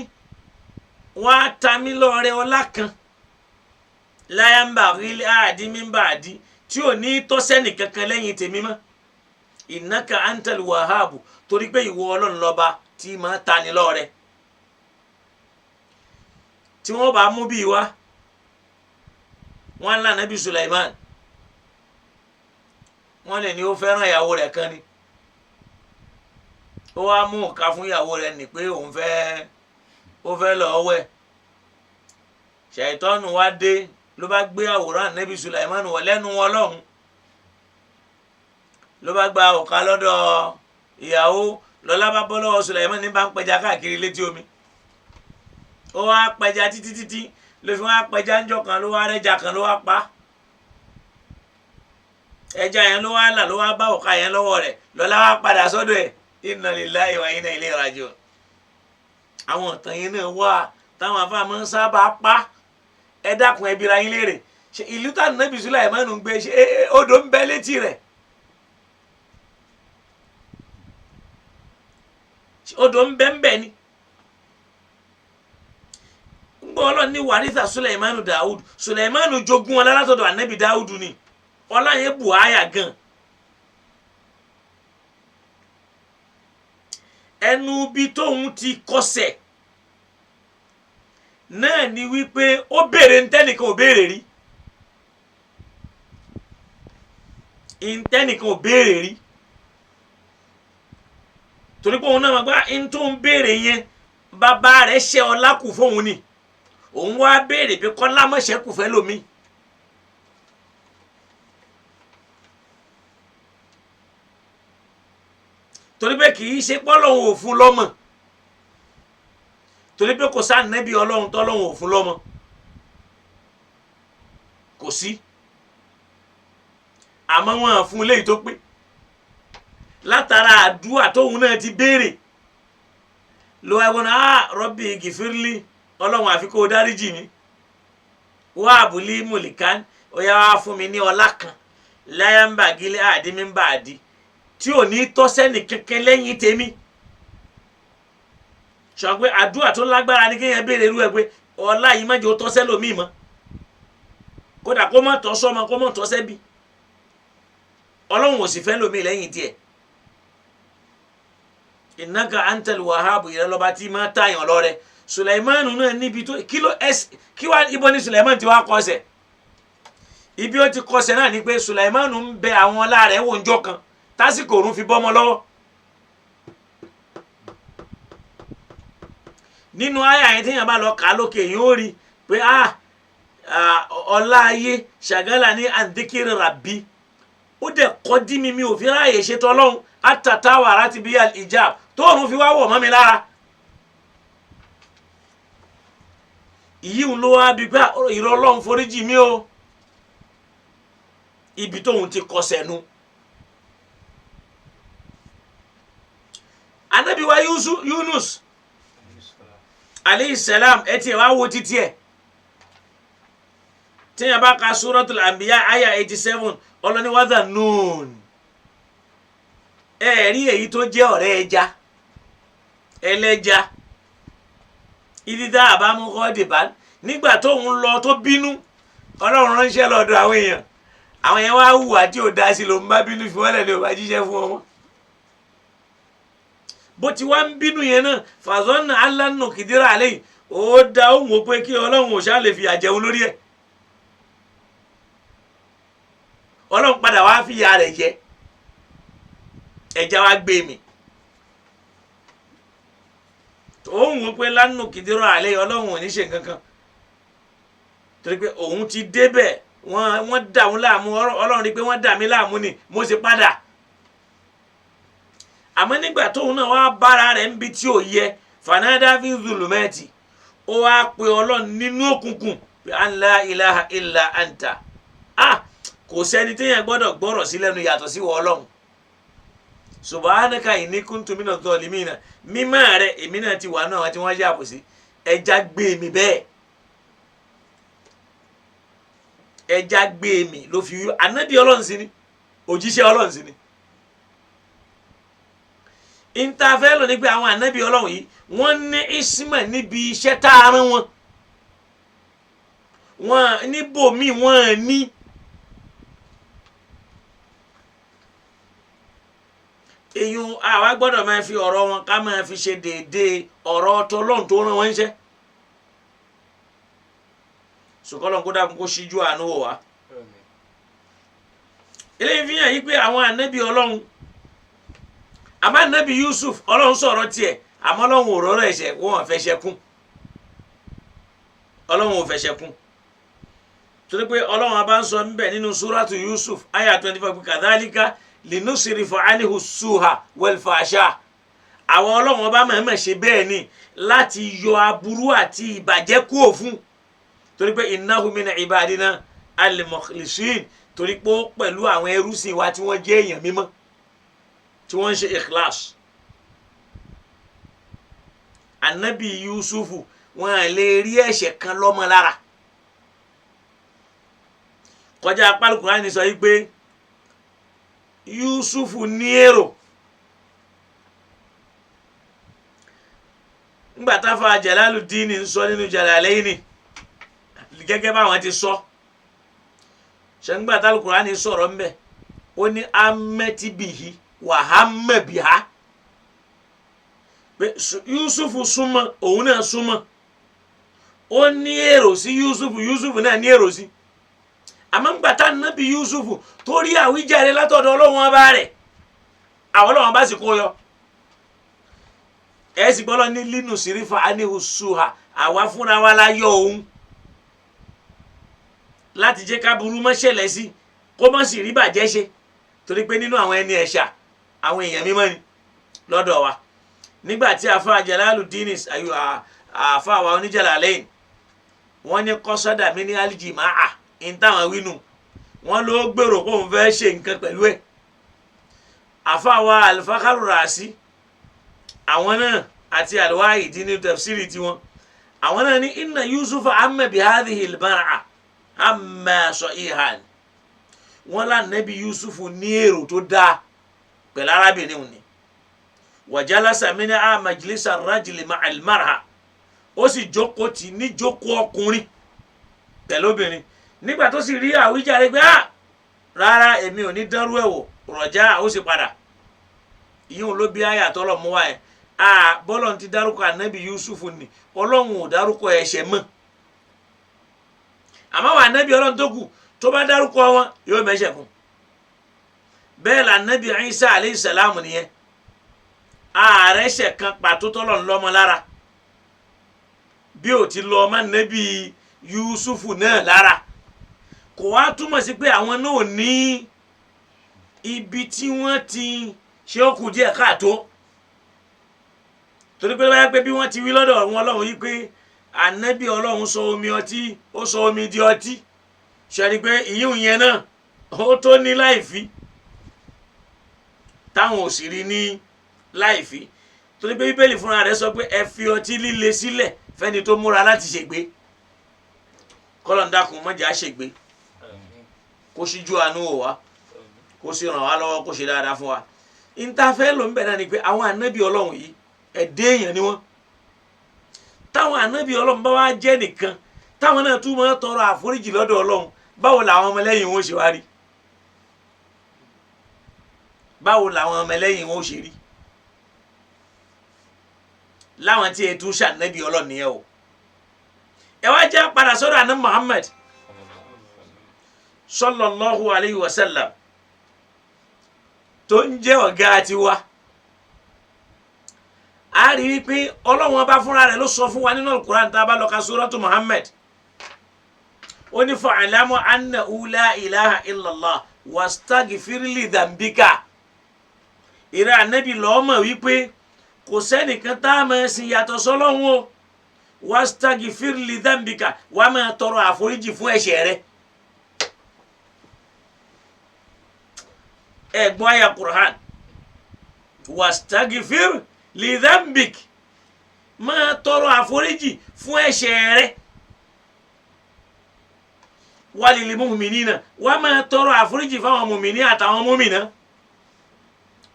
wá tamí lọ́rẹ́ ọlá kan láyàmbà rílẹ̀ àdí mímbà àdí tí ò ní tọ́sẹ́nì kankan lẹ́yìn tèmi mọ́ ìnáka antal wahabu torí pé ìwọ Ọlọ́run lọ́ba tí máa tani lọ́rẹ tí wọ́n bá mú bí wá wọ́n lá Nábì Sulaiman wọ́n lè ní ó fẹ́ràn ìyàwó rẹ̀ kan ni ó wá mú ọ̀ka fún ìyàwó rẹ̀ ní pé òun fẹ́ lọ́ọ́ wẹ̀ Ṣàìtánù wá dé ló bá gbé àwòrán Nábì Sulaiman wọ̀ lẹ́nu Ọlọ́run ló bá gba ọ̀ka lọ́dọ̀ ìyàwó lọ́lá bá bọ́ lọ́wọ́ Sulaiman ní bá ń pẹja káàkiri létí omi ó wá pẹja títí ló fi wá pẹja ńjọ́ kan ló wá rẹ́ja kan ló wá pa ẹja yẹn ló wá là ló wá bá ọ̀ka yẹn lọ́wọ́ rẹ̀ lọ́lá wá padà sọ́dọ̀ ẹ̀ inna lillahi wa inna ilayhi raji'un àwọn ọ̀tàn yẹn náà wà táwọn afáàmọ́ ń sábà pa ẹ dákun ẹ bira yín léèrè ṣe ìlú tá Nábì Sulaiman ń gbé ṣe odò ń bẹ létí rẹ̀ odò ń bẹ́ńbẹ́ ni gbọ́ ọlọ́run ní wàrísà Sulaimanu Dawud Sulaimanu jogún ọlá látọ̀dọ̀ ànábì Dawud ni ọlá yẹn bù áyà gan ẹnu bí tóun ti kọsẹ̀ náà ni wípé ó béèrè ntẹ́nìkan ò béèrè rí ntẹ́nìkan ò béèrè rí torí pé òun náà máa gbá ntó ń béèrè yẹn bàbá rẹ̀ ṣe ọlá kù fóun ni òun wá béèrè pé kọ́lá mọ̀ṣẹ́ kù fẹ́ lómi. torí pé kì í ṣe pọ́lọ́hún ò fún lọ́mọ torí pé kò sáà nẹ́bí ọlọ́run tọ́lọ́hún ò fún lọ́mọ kò sí àmọ́ wọn à fún léyìí tó pé látara àdúrà tóun náà ti béèrè ló wá gbọ́n rọ́bì gìfìrìlì ọlọ́run àfi kó o dáríjì mi wá àbúlí mùlìkán ó yá wá fún mi ní ọlá kan láyà ń bà gílẹ̀ àdìmí ń bà àdì tí ò ní tọ́sẹ́nì kankan lẹ́yìn tèmi sọ pé àdúrà tó lágbára ni kéèyàn béèrè irú ẹ pé ọlá yìí má jẹ́ ó tọ́sẹ́ lómìn mọ́ kódà kó má tọ́ sọ́mọ kó má tọ́sẹ́ bí ọlọ́run ò sì fẹ́ lómìn lẹ́yìn tiẹ̀ innaka antal wahhab ìrẹ́lọ́ba tí máa tààyàn lọ́rẹ Sulaimanu náà níbi tó kí wá ibo ni Sulaiman ti wá kọsẹ̀ ibi ó ti kọsẹ̀ náà ni pé Sulaimanu ń bẹ àwọn ọlá rẹ̀ wò ń jọ kan tásìkò òrùn fi bọ́mọ lọ́wọ́ nínú àyà yẹn téèyàn bá lọ kà á lókè yìí ó rí pé ọlá ayé ṣàgálà ní àǹdíkìrì ràbí ó dẹ̀ kọ́ dí mi ò fi ráàyè ṣètò ọlọ́run àtàtàwà láti bí ìjà tóòrùn fi wá wọ̀ mọ́ mi lára ìyíhun ló wá bí pé ìrọ̀ ọlọ́run foríjì mi o ibi tóun ti kọsẹ̀ nu. Ànábì wa Yunus alayhi salam ẹ tiẹ̀ wá wo títí ẹ̀ tíyẹn bá ka suratul anbiya aya 87 ọlọ́ni wàdà nùn ẹ rí èyí tó jẹ́ ọ̀rẹ́ ẹja ẹlẹ́ja ìdídá àbámúkọ́ dìbà nígbà tó ń lọ tó bínú ọlọ́run ránṣẹ́ lọ́dọ̀ àwọn èèyàn wá hùwà tí ò dá sí ló ń bá bínú fi wọ́n lẹ̀ ní ò bá jíṣẹ́ fún ọmọ bó ti wá ń bínú yẹn náà fàzọ́nà alánà kìdíra àlẹ́ yìí ó dá òun ò pé kí ọlọ́run ò ṣáà lè fi àjẹun lórí ẹ̀ ọlọ́run padà wá fi ìyà rẹ̀ jẹ ẹja wá gbé mi òun ò pé lánà kìdíra àlẹ́ yìí ọlọ́run ò ní ṣe nǹkan kan torí pé òun ti débẹ̀ wọ́n dà òun láàmú ọlọ́run rí pé wọ́n dà mí láàmú ni mo ṣe padà àmọ́ nígbà tóun náà wá bára rẹ̀ ń bi tí ò yẹ fanada fi zulumati ó wá pe ọlọ́run nínú òkùnkùn pé an la ilaha illa anta kò sẹ́ni téèyàn gbọ́dọ̀ gbọ́rọ̀ sí lẹ́nu yàtọ̀ sí wọ ọlọ́run subhanaka inni kuntu minaz zalimina mímọ́ rẹ̀ èmi náà ti wà náà tí wọ́n yà bò sí ẹja gbé mi bẹ́ẹ̀ ẹja gbé mi ló fi wí ànábì ọlọ́run sí ni òjíṣẹ́ ọlọ́run sí ni ìntàfẹ́ lò ní pé àwọn ànábì ọlọ́run yìí wọ́n ní ìsímà níbi iṣẹ́ tá a rán wọn níbòmí wọ́n ní èyàn àwa gbọ́dọ̀ máa fi ọ̀rọ̀ wọn ká máa fi ṣe déédéé ọ̀rọ̀ tọlọ́run tó rán wọn ń ṣe sùkọ́lọ́n kó dàkún kó ṣíjú àánú wò wá eléyìí fi hàn yí pé àwọn ànábì ọlọ́run àmọ́ ànábì Yusuf ọlọ́run sọ̀rọ̀ tiẹ̀ àmọ́ ọlọ́run ò rọ́rọ̀ ẹ̀ṣẹ̀ wọn ò fẹ́ ṣẹkún ọlọ́run ò fẹ́ ṣẹkún torí pé ọlọ́run a bá ń sọ níbẹ̀ nínú súrátù Yusuf aya 25 pé kadhalika linusrifa anhu suha wal fasha àwọn ọlọ́run ọba mọ̀ọ́mọ̀ ṣe bẹ́ẹ̀ ni láti yọ aburú àti ìbàjẹ́ kúrò fún torí pé innahu min ibadina al-mukhlisin torí pé ó pẹ̀lú àwọn ẹrúsìn wa tí wọ́n jẹ́ èèyàn mímọ́ tí wọ́n ń ṣe ikhlas anabi Yusufu wọn lè rí ẹ̀ṣẹ̀ kan lọ́mọ lára kọjá Al-Qur'ani sọ yìí pé Yusufu ní èrò ńgbà táfà Jalaluddin ń sọ nínú Jalalaini gẹ́gẹ́ báwọn ti sọ ṣẹ́ngbà tá Al-Qur'ani sọ̀rọ̀ ńbẹ̀ ó ní amẹ́tìbìhì wàhámẹ́bìhá pé Yusufu súnmọ́ òun náà súnmọ́ ó ní èrò sí Yusufu náà ní èrò sí àmọ́ ńgbà tá Nábì Yusufu tó rí àwíjàre látọ̀dọ̀ Ọlọ́run ọba rẹ̀ àwọn Ọlọ́run bá sì kó yọ ẹ̀ sì gbọ́dọ̀ ní línú sírífà anihusuha àwa fúnra wa la yọ òun láti jẹ́ ká burú mọ́ ṣẹlẹ̀ sí kó mọ́ sì rí bàjẹ́ ṣe torí pé nínú àwọn ẹni ẹ̀ṣà àwọn èèyàn mímọ́ ni lọ́dọ̀ wa nígbà tí àfa Jalaluddin àfa wa oníjàlálẹ́yìn wọ́n ní kọ́sọ́dà mi ní alìjìmáà ń táwọn wínú wọ́n ló gbèrò kó ń fẹ́ ṣe nǹkan pẹ̀lú ẹ̀ àfa wa Al-Fakharu Razi àwọn náà àti Al-Wahidi ní tafsiri tiwọn àwọn náà ní inna Yusufa amma bi hadhihi al-mar'a amma sahihan wọ́n lá Nábì Yusufu ní èrò tó dáa pẹ̀lú arábìnrin òní wa jalasa minha majlisa ar-rajuli ma'a al-mar'a ó sì jókòó tì ní jókòó ọkùnrin pẹ̀lú obìnrin nígbà tó sì rí àwíjàre pé rárá èmi ò ní dánrú ẹ̀ wò rọ̀já ó sì padà ìyóhun ló bí àyà tọ́lọ̀ mú wa ẹ̀ bọ́lọ̀ ti dárúkọ Ànábì Yusufu ni Ọlọ́run ò dárúkọ ẹ̀ṣẹ̀ mọ́ àmọ́ wà Ànábì Ọlọ́run tó kù tó bá dárúkọ wọn yóò mẹ́ṣẹ̀ kún bẹ́ẹ̀ là Ànábì Isa alayhi salam nìyẹn ààrẹ ṣẹ̀ kan pàtó tọ́lọ̀ ń lọ́mọ lára bí ò ti lọ ọmọ Ànábì Yusufu náà lára kò wá túmọ̀ sí pé àwọn náà ní ibi tí wọ́n ti ṣe ó kù díẹ̀ káàtó torí pé báyà pé bí wọ́n ti wí lọ́dọ̀ wọn Ọlọ́run yìí pé Ànábì Ọlọ́run sọ omi ọtí ó sọ omi di ọtí ṣẹ́ni pé ìyíhùn yẹn náà ó tó ní láìfí táwọn ò sì rí ní láìfí torí pé Bíbélì fúnra rẹ̀ sọ pé ẹ fi ọtí líle sílẹ̀ fẹ́ni tó múra láti ṣègbé kọ́lọ̀ ń dákun mọ́jà ṣègbé kó ṣíjú àánú wò wá kó sì ràn wá lọ́wọ́ kó ṣe dáadáa fún wa ìntàfẹ́ ló ń bẹ̀ náà ni pé àwọn Ànábì Ọlọ́run yìí ẹ̀dẹ́ èèyàn ni wọ́n táwọn Ànábì Ọlọ́run bá wá jẹ́ nìkan táwọn náà tún máa tọrọ àforíjì lọ́dọ̀ Ọlọ́run báwo làwọn ọmọlẹ́yìn wọn ó ṣe wá rí báwo làwọn ọmọlẹ́yìn wọn ó ṣe rí láwọn tí ètò ṣànábì Ọlọ́run nìyẹn o ẹ wá jẹ́ padà sọ́dọ̀ àná Muhammad sallallahu alayhi wa sallam tó ń jẹ́ ọ̀gá tiwa a rí wípé Ọlọ́run ọba fúnra rẹ̀ ló sọ fún wa nínú Al-Qur'an tá a bá lọ ka suratu Muhammad ó ní fa'alamu annahu la ilaha illallah wastaghfir li dhanbika ìrẹ́ ànábì lọ́ọ́ mọ̀ wípé kò sẹ́nìkan tá a máa sìn yàtọ̀ sọ́lọ́run o wastaghfir li dhanbika wàá máa tọrọ àforíjì fún ẹ̀ṣẹ̀ rẹ̀ ẹ̀gbọ́n àyà Qur'an wastaghfir li dhanbik máa tọrọ àforíjì fún ẹ̀ṣẹ̀ rẹ̀ walil mu'minina wàá máa tọrọ àforíjì fáwọn mùmìnì àtàwọn mùmìnà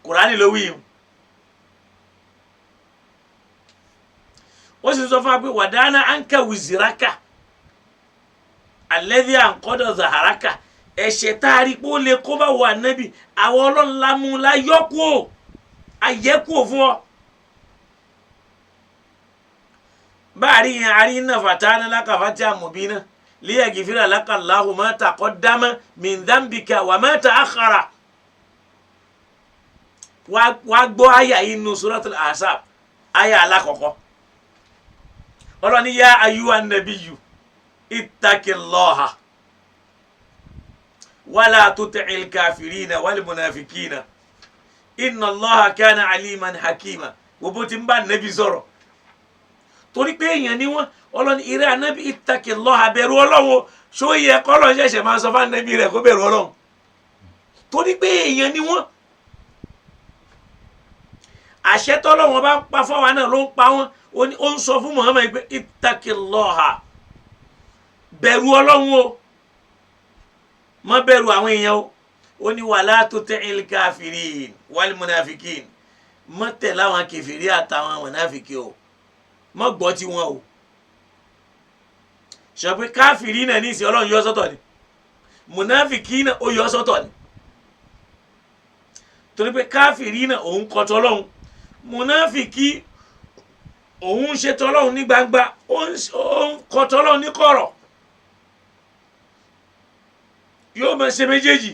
Qur'an ló wí yìí ó sì sọ fún wa pé wàdánà anka wiziraka alladhi anqada zaharaka ẹ̀ṣẹ̀ tá a rí pé ó lè kó bá wà nábì àwọn Ọlọ́run lámú la yọkú o àyẹkú o fún ọ báàrí yẹn àrí iná fatana laka fatiha mubina liyaghfira laka Allahu ma taqaddama min dhanbika wa ma ta'akhkhara wá gbọ́ àyà yìí nù suratul Ahzab àyà alákọ̀ọ́kọ́ Ọlọ́run yá ayyuhan nabiyyu ittaqillaha wala tuti'il kafirina wal munafikina inna Allaha kana aliman hakima gbogbo tí ń bá nẹ́bí sọ̀rọ̀ torí pé èèyàn ni wọ́n Ọlọ́run ìrẹ́ ànábì ittaqillaha bẹ̀rù Ọlọ́run ṣó yẹ kọ́lọ́ ṣẹ̀ṣẹ̀ máa sọ fún ànábì rẹ̀ kó bẹ̀rù Ọlọ́run torí pé èèyàn ni wọ́n àṣẹ tọ́lọ́run bá ń pa fáwọn náà ló ń pa wọ́n ó ń sọ fún Muhammad pé ittaqillaha bẹ̀rù Ọlọ́run o má bẹ̀rù àwọn èèyàn o ó ní wala tuti'il kafirin wal munafikin má tẹ̀lé àwọn kèfèrí àtàwọn mùnáfìkì o má gbọ́ tí wọn o sọ pé káfìrí náà ní ìsìn ọlọ́run yọ sọ́tọ̀ ni mùnáfìkì náà ó yọ sọ́tọ̀ ni torí pé káfìrí náà òun kọtọ ọlọ́run mùnáfìkì òun ṣètò ọlọ́run ní gbangba òun kọtọ ọlọ́run ní kọ̀rọ̀ yóò máa ṣe méjèèjì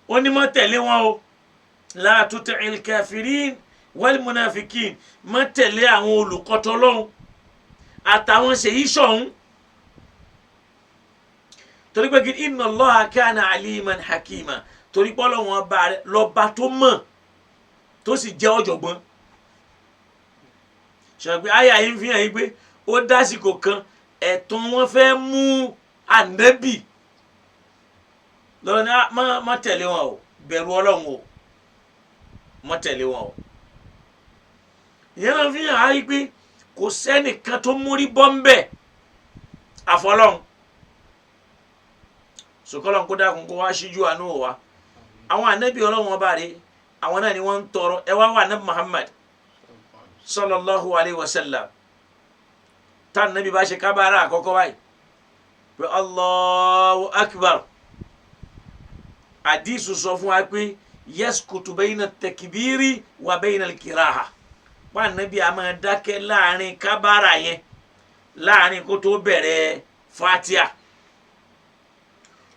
wọ́n ní má tẹ̀lé wọn o la tuti'il kafirin wal munafikin má tẹ̀lé àwọn olùkọtọ ọlọ́run àtàwọn ṣèyí ṣọ̀hún torí pé inna Allaha kana aliman hakima torí pé Ọlọ́run ọba rẹ̀ lọ́ba tó mọ̀ tó sì jẹ́ ọ̀jọ̀gbọ́n ṣàgbé àyà yìí ń fi hàn yí pé ó dásìkò kan ẹ̀tàn wọn fẹ́ mú ànábì lọ́wọ́ ní má tẹ̀lé wọn o bẹ̀rù Ọlọ́run o má tẹ̀lé wọn o ìyẹn náà fi hàn yí pé kò sẹ́nìkan tó mórí bọ́ ń bẹ̀ àfọlọ́run sọkọlọ́n kó dákun kó wá síjú àánú wa àwọn ànábì Ọlọ́run ọba rẹ̀ àwọn náà ni wọ́n ń tọrọ ẹ wá wà ànábì Muhammad sallallahu alayhi wa sallam tá ànábì bá ṣe kábàárà àkọ́kọ́ báyìí pé Allahu akbar àdìsù sọ fún wa pé yaskutu bayna takbiri wa bayna al-kiraha wà ànábì a máa dákẹ́ láàrin kábàárà yẹn láàrin kó tó bẹ̀rẹ̀ Fatiha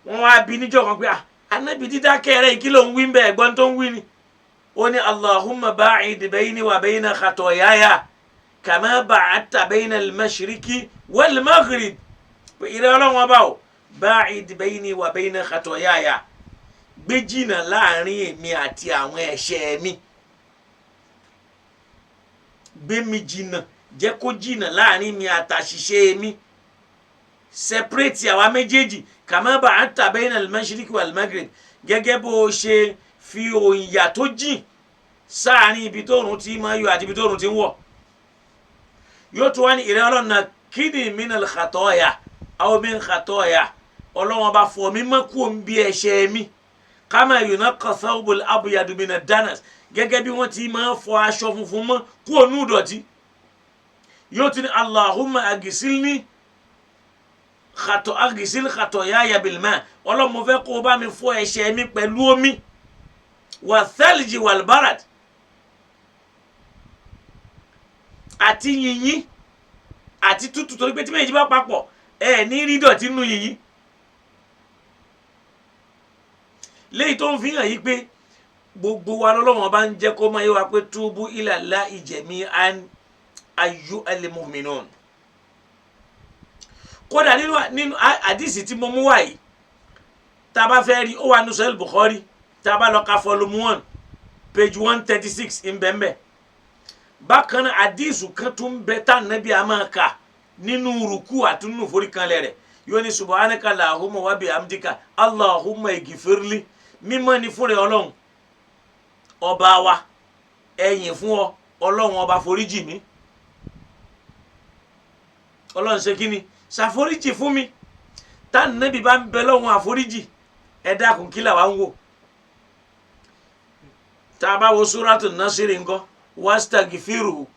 wọ́n wá bí níjọ́ kan pé ànábì dídákẹ́ rẹ̀ kí ló ń wí bẹ́ẹ̀ ẹ̀gbọ́n tó ń wí ni ó ní Allahumma ba'id bayni wa bayna khatoyaya kama ba'adta bayna al-mashriqi wal-maghrib pé ìrẹ́ Ọlọ́run ọba o ba'id bayni wa bayna khatoyaya gbé jìnnà láàrin èmi àti àwọn ẹ̀ṣẹ̀ mi gbé mi jìnnà jẹ́ kó jìnnà láàrin mi àtàṣìṣe mi separate àwa méjèèjì kama ba'adta bayna al-mashriqi wal-maghrib gẹ́gẹ́ bó ṣe fi òǹyà tó jìn sáàrin ibi tóòrùn ti máa yọ àti ibi tóòrùn ti ń wọ̀ yóò tún wá ní ìrẹ́ Ọlọ́run náà kíni minal khatoya aw min khatoya Ọlọ́run ọba fọ̀ mí mọ́ kúrò ń bí ẹ̀ṣẹ̀ mi kama yunaqqa thawbul abyadu minad danas gẹ́gẹ́ bí wọ́n ti máa fọ aṣọ funfun mọ́ kúrò ní ìdọ̀tí yóò tún ní Allahumma aghsilni aghsil khatoyaya bil ma Ọlọ́run mo fẹ́ kó bá mi fọ ẹ̀ṣẹ̀ mi pẹ̀lú omi wa thalji wal barad àti yìnyín àti tútù torí pé tí méjì bá papọ̀ ẹ ní rí dọ̀tí nínú yìnyín léyìí tó ń fi hàn yí pé gbogbo wa lọ́lọ́wọ́n bá ń jẹ́ kó máa yé wa pé túbú ila Allahi jami'an ayyuhal mu'minun kódà nínú àdìsí tí mo mú wá yìí tá a bá fẹ́ rí ó wà ní Sahih Bukhari tá a bá lọ ka volume 1 page 136 ìbẹ̀mbẹ̀ bákan náà àdìsù kan tún bẹ tá nàbí a máa kà nínú rùkú àti nínú foríkanlẹ̀ rẹ̀ yóò ní subhanaka Allahumma wa bihamdika Allahumma ighfirli mímọ́ ni fún rẹ̀ Ọlọ́run ọba wa ẹ̀yìn fún ọ Ọlọ́run ọba foríjì mi Ọlọ́run ṣe kí ni ṣàforíjì fún mi tá nàbí bá ń bẹ lọ́wọ́n àforíjì ẹ dákun kí là wá ń wò tá a bá wo Suratun Nasr ńkọ́ wastaghfiru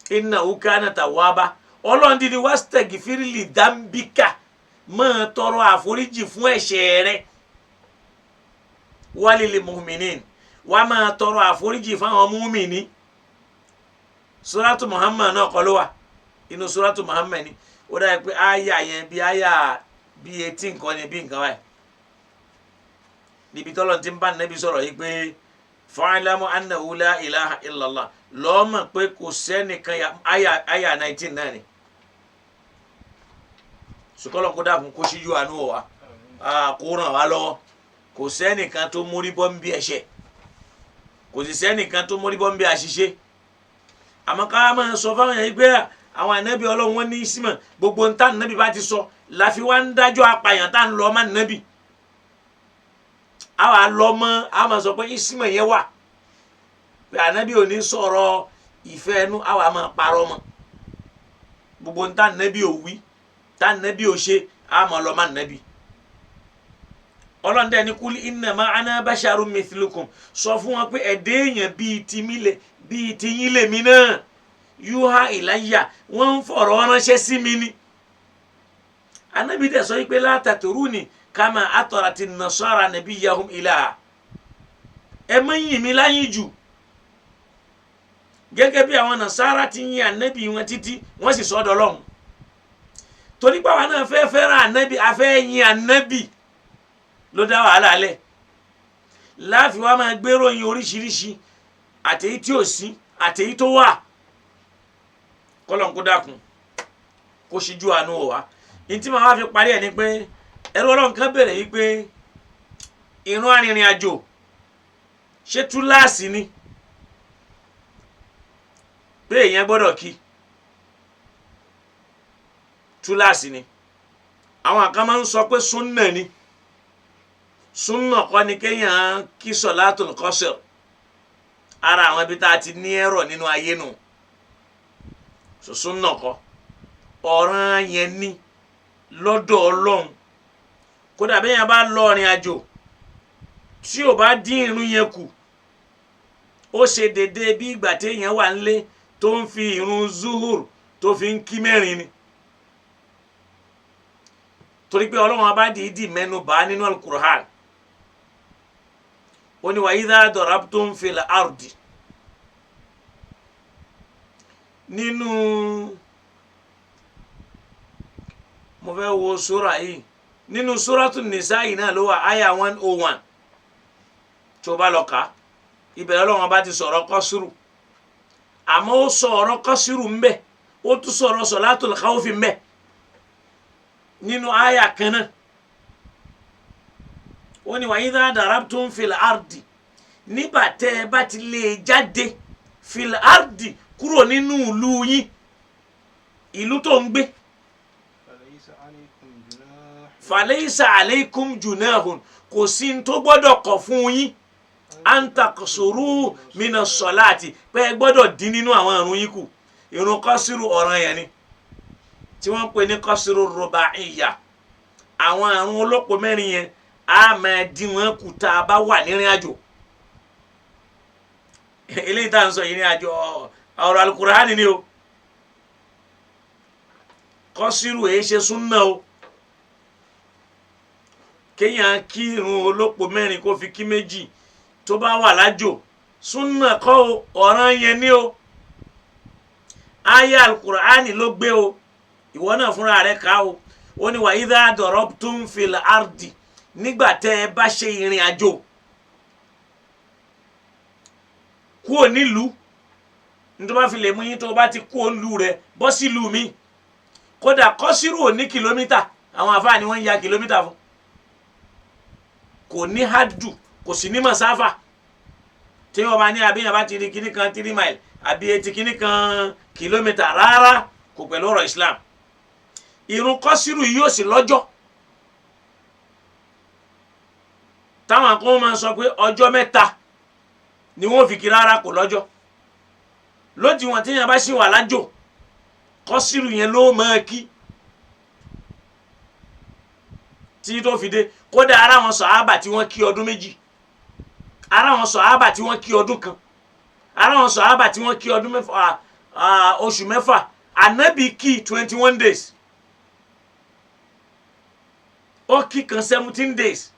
innahu kana tawwaba Ọlọ́run dídí wastaghfir li dambika máa tọrọ àforíjì fún ẹ̀ṣẹ̀ rẹ̀ walil mu'minin wá máa tọrọ àforíjì fún àwọn mu'mini Suratu Muhammad náà kọ́ ló wà inú Suratu Muhammad ni ó dáa pé àyà yẹn bí àyà bí 18 nǹkan ni bí nǹkan báyìí níbi tọ́lọ́ ti ń bá Nábì sọ̀rọ̀ yìí pé fa'lamu annahu la ilaha illallah lọ́mọ̀ pé kò sẹ́nìkan àyà 19 náà ni sùkọ́lọ̀ kó dàkún kó ṣíjú àánú wa kó ràn wá lọ́wọ́ kò sẹ́nìkan tó mórí bọ́ ń bí ẹ̀ṣẹ̀ kò sì sẹ́nìkan tó mórí bọ́ ń bí àṣìṣe àmọ́ ká máa sọ fáwọn yẹn pé àwọn ànábì Ọlọ́run wọn ní ìsímọ̀ gbogbo ń tá ànábì bá ti sọ láfi wá ń dájọ́ apààyàn tá à ń lọ ọmọ ànábì àwa lọ mọ́ a máa sọ pé ìsímọ̀ yẹn wà pé ànábì ò ní sọ̀rọ̀ ìfẹ́ ẹnu àwa máa parọ́ mọ́ gbogbo ń tá ànábì ò wí tá ànábì ò ṣe a máa lọ ọmọ ànábì ọlọ́run dẹ̀ ní kúlí innama ana basharun mithlukum sọ fún wọn pé ẹ̀dẹ́ èèyàn bíi tiyín lèmi náà yuha ilayya wọ́n ń fọ̀rọ̀ ránṣẹ́ sí mi ni. anabi dẹ̀ sọ pé la tatruni kama atarati nasara nabiyyahum ilaha ẹ má yìn mí láyìn jù gẹ́gẹ́ bí àwọn nasara ti yìn anabi wọn títí wọ́n sì sọ dọ́lọ́hun torí pé àwọn náà fẹ́ fẹ́ràn anabi afẹ́ yìn anabi ló dá wàhálà alẹ́ láàfin wa máa gbérò yin oríṣiríṣi àtẹ̀yí tí ò sí àtẹ̀yí tó wà kọ́lọ̀ ń kó dákun kó ṣíjú àánú wa ní tí màá wá fi parí ẹ̀ ni pé ẹrú ọlọ́run kan bẹ̀rẹ̀ yìí pé ìrun arìnrìn àjò ṣé túláàsì ni pé èèyàn gbọ́dọ̀ kí túláàsì ni àwọn kan máa ń sọ pé súnnà ni súnnà kọ́ ni kéèyàn kí sọ̀látùl qasr ara àwọn ibi tá a ti ní ẹ̀rọ nínú ayé nù súnnà kọ́ ọ̀ràn yẹn ní lọ́dọ̀ ọlọ́run kódà bí yẹn bá lọ rìn àjò tí ò bá dín irun yẹn kù ó ṣe déédéé bí ìgbà téèyàn wà nílé tó ń fi irun zuhur tó fi ń kí mẹ́rin ni torí pé ọlọ́run abá dìídì mẹ́nu bá nínú al-Qur'an ó ní wa idha darabtum fil ardi nínú mo fẹ́ wo sura yìí nínú suratu nisa yìí náà ló wà àyà 101 tó bá lọ kà ìbẹ̀rẹ̀ ọlọ́run bá ti sọ̀rọ̀ kọ́sùrù àmọ́ ó sọ̀rọ̀ kọ́sùrù ń bẹ ó tún sọ̀rọ̀ solatul khawfi ń bẹ nínú àyà kan náà ó ní wa idha darabtum fil ardi nígbà tẹ́ ẹ bá ti lè jáde fil ardi kúrò nínú ìlú yín ìlú tó ń gbé falaysa alaykum junahun kò sí n tó gbọ́dọ̀ kọ̀ fún yín antakusuru mina salati pé ẹ gbọ́dọ̀ dín nínú àwọn ìrun yín kù ìrun kọ́sìrù ọ̀ràn yẹn ni tí wọ́n pè ní kọ́sìrù ruba'iyya àwọn ìrun olóko mẹ́rin yẹn a máa dín wọn kù tá a bá wà nírìn àjò eléyìí tá à ń sọ yìí ní àjò ọ̀rọ̀ alukur'ani ni o kọ́sìrù èyí ṣe súnà o kéèyàn kí irun olóko mẹ́rin kó fi kí méjì tó bá wà lájò súnà kọ́ o ọ̀ràn yẹn ni o aya alukur'ani ló gbé o ìwọ náà fúnra rẹ̀ ká o ó ní wa idha darabtum fil ardi nígbà tẹ́ ẹ bá ṣe ìrìn àjò kúò nílùú nítorí bá fi lè mú yín tó bá ti kúò nílùú rẹ̀ bọ́ sí ìlú mi kódà kọ́sírù ò ní kìlómítà àwọn àfáà ni wọ́n ń ya kìlómítà fún kò ní hádù kò sì ní mọ̀sáfà tí wọ́n bá ní àbíyàn bá ti di kíní kan 3 mile àbí etí kíní kan kìlómítà rárá kò pẹ̀lú ọ̀rọ̀ Islam ìrun kọ́sírù yìí yóò sì lọ́jọ́ táwọn kan máa sọ pé ọjọ́ mẹ́ta ni wọ́n fi kí rárá kò lọ́jọ́ lódì wọn tíyàn bá sì wà lájò kọ́sírù yẹn ló máa kí tí tó fi dé kódà ara wọn sàhábà tí wọ́n kí ọdún méjì ara wọn sàhábà tí wọ́n kí ọdún kan ara wọn sàhábà tí wọ́n kí ọdún mẹ́fà oṣù mẹ́fà ànábì kí 21 days ó kí kan 17 days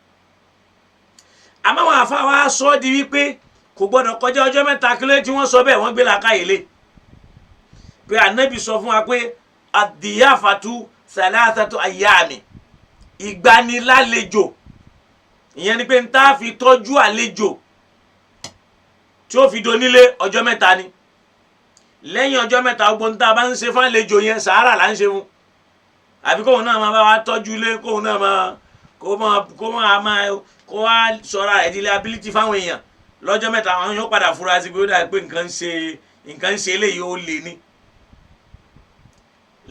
àmọ́ àwọn àfa wa sọ di wípé kò gbọ́dọ̀ kọjá ọjọ́ mẹ́ta kí ló tí wọ́n sọ bẹ́ẹ̀ wọ́n gbé làákàyè lé pé ànábì sọ fún wa pé ad-diyafatu thalathatu ayyami ìgbanilálejò ìyẹn ni pé n tá fi tọ́jú àlejò tí ó fi donílé ọjọ́ mẹ́ta ni lẹ́yìn ọjọ́ mẹ́ta gbogbo n tá bá ń ṣe fún àlejò yẹn sàárà là ń ṣe fún àbí kóun náà máa bá wa tọ́jú ilé kóun náà máa kó wá sọ̀rọ̀ àìdílé ability fáwọn èèyàn lọ́jọ́ mẹ́ta àwọn yóò padà fura sí pé ó dà pé nǹkan ń ṣe eléyìí ó lè ní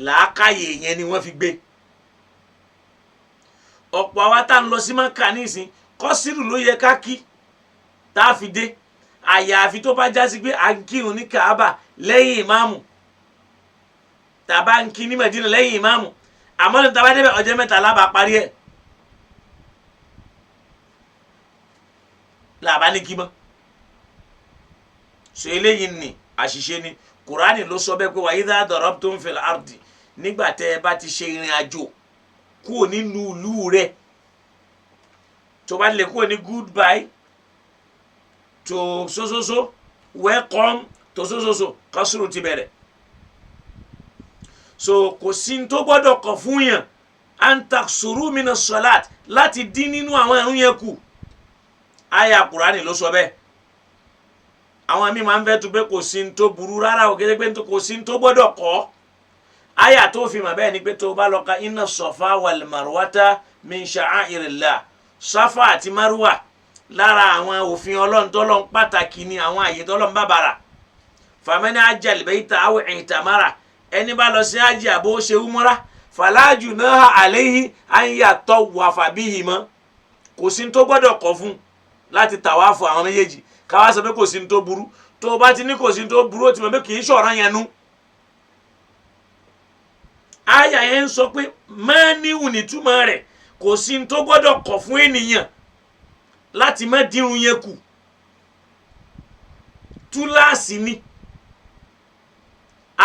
làákàyè yẹn ni wọ́n fi gbé ọ̀pọ̀ àwa tá ń lọ sí Mákà nísìn kọ́sírù ló yẹ ká kí tá a fi dé àyàfi tó bá já sí pé à ń kírun ní Kaaba lẹ́yìn ìmáàmù tàbá ń kí ní Mẹ̀dínà lẹ́yìn ìmáàmù àmọ́ ní tàbá débẹ̀ ọjọ́ mẹ́ta lábà parí ẹ̀ làbá ní kí mọ́ so eléyìí ni àṣìṣe ni Kùránì ló sọ bẹ́ẹ̀ pé wa idha darabtum fil ardi nígbà tẹ́ ẹ bá ti ṣe ìrìn àjò kúrò nínú ìlú rẹ̀ tó bá lè kúrò ní goodbye to so welcome to so kásùrù ti bẹ̀rẹ̀ so kò sí tó gbọ́dọ̀ kọ̀ fún yàn antaksuru mina salat láti dín nínú àwọn ìrun yẹn kù àyà Kùránì ló sọ bẹ́ẹ̀ àwọn míì máa ń fẹ́ tu pé kò sí tó burú rárá o kéde pé kò sí tó gbọ́dọ̀ kọ́ àyà tó fi mà bẹ́ẹ̀ ni pé tó bá lọ ka inna safa wal marwata min sha'airillah safa àti marwa lára àwọn òfin Ọlọ́run tọ́lọ́run pàtàkì ni àwọn àyè tọ́lọ́run bàbàrà famani ajal bayta aw i'tamara ẹni bá lọ sí hajj àbó ṣe umura fala junaha alayhi an yatawafa bihima kò sí tó gbọ́dọ̀ kọ́ fún láti tàwáfù àwọn méjèèjì káwá sọ pé kò sí tó burú tó bá ti ní kò sí tó burú ó ti mọ̀ pé kì í ṣọ̀ràn yẹn nú àyà yẹn ń sọ pé mẹ́níwù nìtúmọ̀ rẹ̀ kò sí tó gbọ́dọ̀ kọ̀ fún ènìyàn láti má dírun yẹn kù túláàsì ni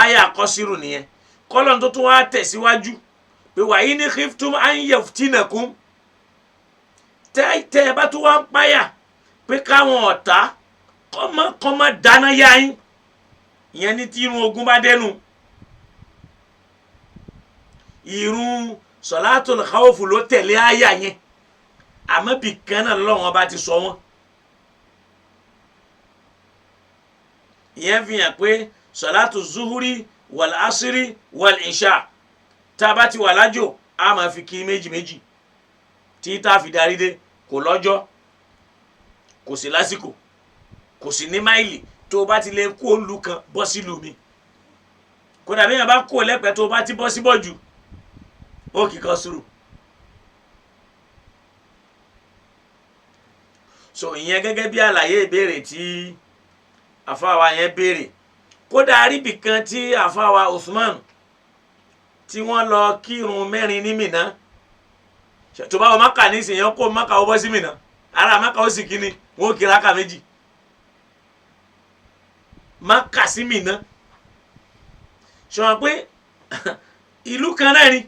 àyà àkọsírù nìyẹn kọ́lọ́n tó tún wá tẹ̀síwájú pé wàyí ní khiftum an yaftinakum tẹ́ ẹ bá tún wá ń páyà pé káwọn ọ̀tá kọ́mọ dáná yá yín ìyẹn ní tí irun ogun bá dẹnu irun sọ̀látùl khawfu ló tẹ̀lé àyà yẹn àmọ́ bìkan náà lọ́wọ́n bá ti sọ wọ́n ìyẹn fi hàn pé sọ̀látù zuhuri wal asiri wal isha tá a bá ti wà lájò a máa fi kí méjì méjì tí tá a fi darí dé kò lọ́jọ́ kò sí lásìkò kò sí ní máìlì tó o bá ti lè kó olú kan bọ́ sílùú mi kódà bí yẹn bá kó lẹ́pẹ̀ẹ́ tó o bá ti bọ́ síbọ̀ jù ó kì í kan sùúrù so ìyẹn gẹ́gẹ́ bí àlàyé ìbéèrè tí àfáwa yẹn béèrè kódà aríbì kan tí àfáwa Usman tí wọ́n lọ kírun mẹ́rin ní Mínà tó bá wọ Mákà nísìnyí kó Mákà ó bọ́ sí Mínà ara Mákà ó sì kíni wọn ò kí rákà méjì Mákà sí Mínà ṣùgbọ́n pé ìlú kan náà ni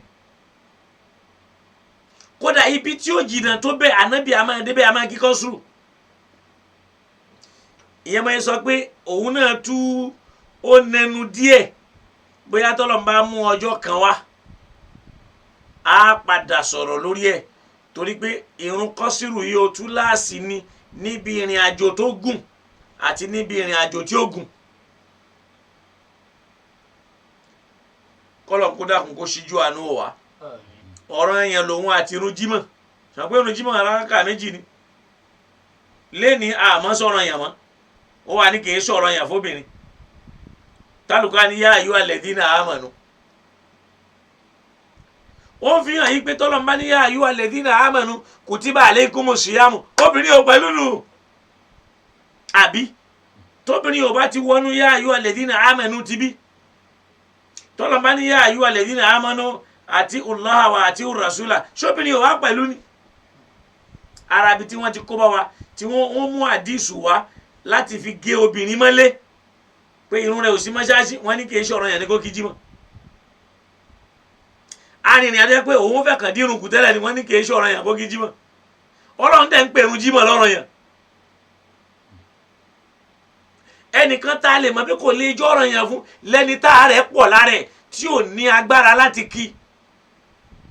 kódà ibi tí ó jìnnà tó bẹ́ẹ̀ ànábì àmàdébẹ́ àmàkíkọ́ sùúrù ìyẹn máa ń sọ pé òun náà tú ó nẹnu díẹ̀ bóyá tọ́lọ́run bá mú ọjọ́ kan wá á padà sọ̀rọ̀ lórí ẹ̀ torí pé ìrun kọ́sírù yìí ó tú láàsì ni níbi ìrìn àjò tó gùn àti níbi ìrìn àjò tí ó gùn kọ́lọ̀ kó dákun kó ṣíjú àánú wá ọ̀rọ̀ yẹn lòun àti irun jímọ̀ ṣàpé irun jímọ̀ alákà méjì ni lẹ́ni àmọ́ sọ̀rọ̀ yẹn mọ́ ó wà ní kì í sọ̀rọ̀ yẹn fóbìnrin tálùkà ní yá ayú alladhina amanu ó fi hàn yí pé tọ́lọ́n bá ní yá ayú alladhina amanu kutiba alaykumus siyamu obìnrin ò pẹ̀lú nù àbí tóbìnrin ò bá ti wọnú yá ayú alladhina amanu ti bí tọ́lọ́n bá ní yá ayú alladhina amanu àti Allah wa àti rasula ṣóbìnrin ò wá pẹ̀lú ni arabi tí wọ́n ti kó bá wa tí wọ́n mú àdìsù wá láti fi gé obìnrin mọ́lé pé irun rẹ̀ ò sí mọ́ṣáláṣí wọ́n ní kì í ṣọ̀rọ̀ yẹn ní kó kí jímọ̀ arìnrìn àjẹ́ pé òun fẹ́ kàn dírun kù tẹ́lẹ̀ ni wọ́n ní kì í ṣọ̀rọ̀ yẹn kó kí jímọ̀ Ọlọ́run tẹ̀ ń pè irun jímọ̀ lọ́rọ̀ yẹn ẹnìkan tá a lè mọ̀ pé kò lè jọ́rọ̀ yẹn fún lẹ́ni tá a rẹ̀ pọ̀ lára ẹ̀ tí ò ní agbára láti kí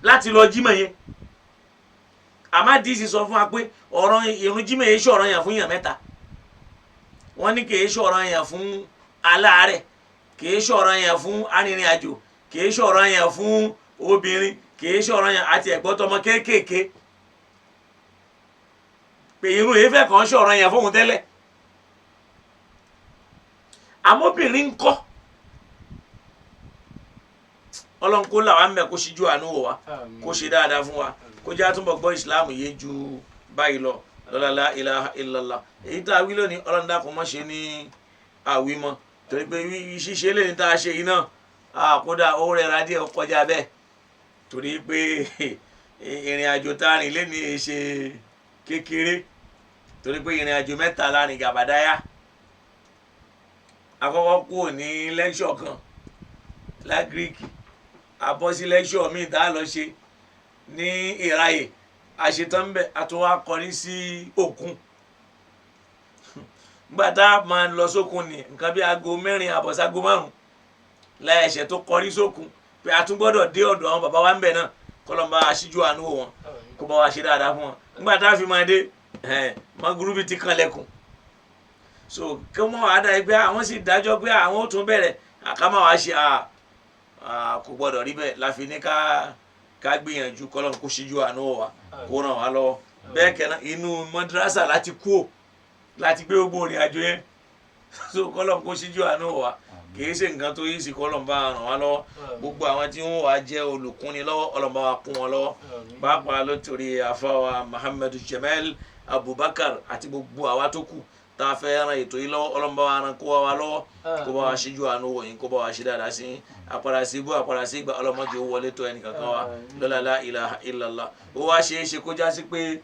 láti lọ jímọ̀ yẹn àmàdísì sọ fún wa pé ọ̀rọ̀ irun jímọ̀ yẹn ṣọ̀rọ̀ yẹn fún yàn mẹ́ta wọ́n ní kì í ṣọ̀rọ̀ yẹn fún aláàárẹ̀ kì í ṣọ̀rọ̀ yẹn fún arìnrìn àjò kì í ṣọ̀rọ̀ yẹn fún obìnrin kì í ṣọ̀rọ̀ yẹn àti ẹ̀gbọ́tọmọ kéékèèké pé irun yìí fẹ́ kàn ṣọ̀rọ̀ yẹn fóun tẹ́lẹ̀ àmọ́bìnrin ń kọ́ Ọlọ́run kó là wá ń bẹ̀ kó ṣíjú àánú wò wá kó ṣe dáadáa fún wa kó jẹ́ àtúbọ̀ gbọ́ ìsìláàmù yé ju báyìí lọ lọ́la la ilaha illallah èyí tá a wí lónìí Ọlọ́run dákun má ṣe ní àwí mọ́ torí pé ṣíṣe lè ní tá a ṣe yìí náà àkódà ó rẹra díẹ̀ kọjá bẹ́ẹ̀ torí pé ìrìn àjò tá a rìn lé ní ṣe kékeré torí pé ìrìn àjò mẹ́ta láàrin gàbàdáyà àkọ́kọ́ kúrò ní lẹ́kṣọ̀ kan lágíríkì àbọ̀ sí lẹ́kṣọ̀ míì tá a lọ ṣe ní ìráyè àṣetán bẹ́ẹ̀ àtúnwá kọrí sí òkun nígbà tá a máa lọ sókun ní nǹkan bí aago 4 àbọ̀ ságo 5 láìṣẹ̀ tó kọrí sókun pé a tún gbọ́dọ̀ dé ọ̀dọ̀ àwọn bàbá wa ń bẹ̀ náà kọ́lọ́mbà aṣíjú àánú wọn kó bá wa ṣe dáadáa fún wọn nígbà tá a fi máa dé mọ́gúrúbì ti kan lẹ́kùn so kí wọ́n wá dá ẹgbẹ́ àwọn sì dájọ́ pé àwọn ò tún bẹ̀rẹ̀ àkámọ́ wa ṣe kò gbọ́dọ̀ rí bẹ́ẹ̀ láfi ní ká gbìyànjú kọ́lọ́n kó ṣíjú àánú wa kó ràn wá lọ́wọ́ bẹ́ẹ̀ kẹ́ná inú mọ́dírásà láti kú ò láti gbé gbogbo ìrìn àjò yẹn so kọ́lọ́n kó ṣíjú àánú wa kìí ṣe nǹkan tó yí sí kọ́lọ́n bá ràn wá lọ́wọ́ gbogbo àwọn tí wọ́n wá jẹ́ olùkúnni lọ́wọ́ ọlọ́mọba wa kún wọn lọ́wọ́ pàápàá ló torí àfáwà Muhammadu Jamil Abubakar àti gbogbo àwa tó kù tá a fẹ́ ran ètò yìí lọ́wọ́ ọlọ́mọba wa ran kó wa lọ́wọ́ kó bá wa ṣíjú àánú wọ̀nyí kó bá wa ṣe dáadáa sí àpàrà sí ibú àpàrà sí ìgbà ọlọ́mọdé ó wọlé tó ẹnìkankan wa lọ́la la ilaha illallah ó wá ṣe é ṣe kó já sí pé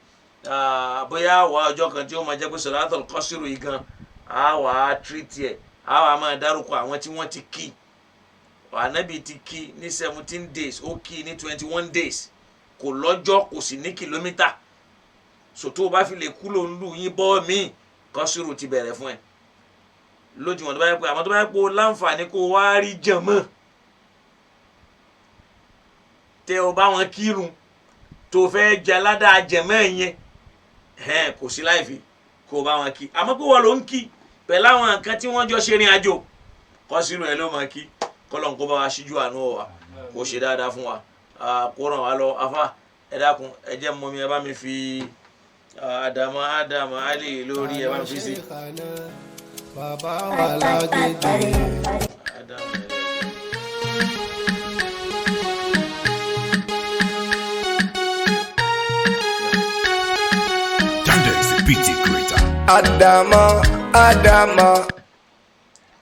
bóyá wà ọjọ́ kan tí ó máa jẹ́ pé Salatul Qasr yìí gan á wà á tírìtì ẹ̀ á wà á máa dárúkọ àwọn tí wọ́n ti kí ànábì ti kí ní 17 days ó kí ní 21 days kò lọ́jọ́ kò sì ní kìlómítà sòtó o bá fi lè kú ló ń lù yín bọ́ míì Qasr ti bẹ̀rẹ̀ fún ẹ lójú wọn tó bá yẹ pé àwọn tó bá yẹ pé o láǹfààní kó o wá rí jàmọ́ tẹ o bá wọn kírun tó fẹ́ jẹ aládàá jẹ̀mọ́ yẹn kò sí láì fi kó o bá wọn kí àmọ́ pé wọ́n ló ń kí pẹ̀lú àwọn nǹkan tí wọ́n jọ ṣe rìn àjò Qasr ẹ̀ ló máa kí kọ́lọ́n kó bá wa ṣíjú àánú wa kó ṣe dáadáa fún wa kó ràn wá lọ afá ẹ dákun ẹ jẹ́ mọ́ mi ẹ bá mi fi Ádámù Ali lórí ẹ bá mi fi sí. Bàbá wa lágbègbè. Ádámù.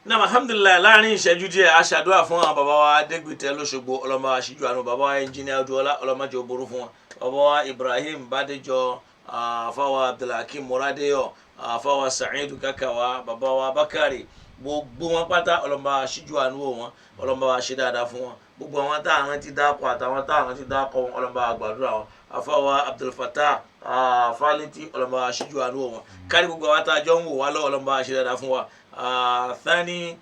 Náà alhamdulilayi láàrin ìṣẹ́jú díẹ̀ a ṣàdúrà fún àwọn bàbá wa Adégbìtẹ́ lóṣogbo ọlọ́mọ aṣíjú àánú bàbá wa ẹnjìnìá Odúọlá ọlọ́mọdé òbúrú fún wọn bàbá wa Ibrahim Bádéjọ àfáwà Abdulhakeem Moradeyo àfáwà Sa'idu Kakawa bàbá wa Bakari gbogbo wọn pátá ọlọ́mọ aṣíjú àánú wọn ọlọ́mọ aṣẹ dáadáa fún wọn gbogbo àwọn táwọn ti dákọ̀ àtàwọn táwọn ti dákọ̀ wọn ọlọ́mọ àgbàdúrà wọn àfáwà Abdulfatah Fálítì ọlọ́mọ aṣíjú àánú wọn kárí gbogbo àwọn tájọ ń wò wá lọ́wọ́ ọlọ́mọ aṣẹ dáadáa fún wa Thani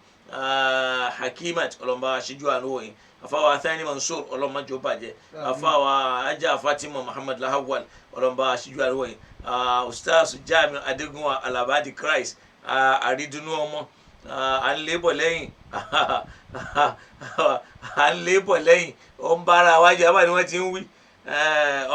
Hakimat ọlọ́mọ aṣíjú àánú wọn afawa Thani Mansur ọlọ́mọ jọ bàjẹ́ afawa Ajá Fatima Muhammad Lahawal ọlọ́mọ aṣíjú àánú wọn Ustaz Jamiu Adégúnwà Alabadi Christ àrídùnú ọmọ à ń lébọ̀ lẹ́yìn ó ń bára wájú abá ni wọ́n ti ń wí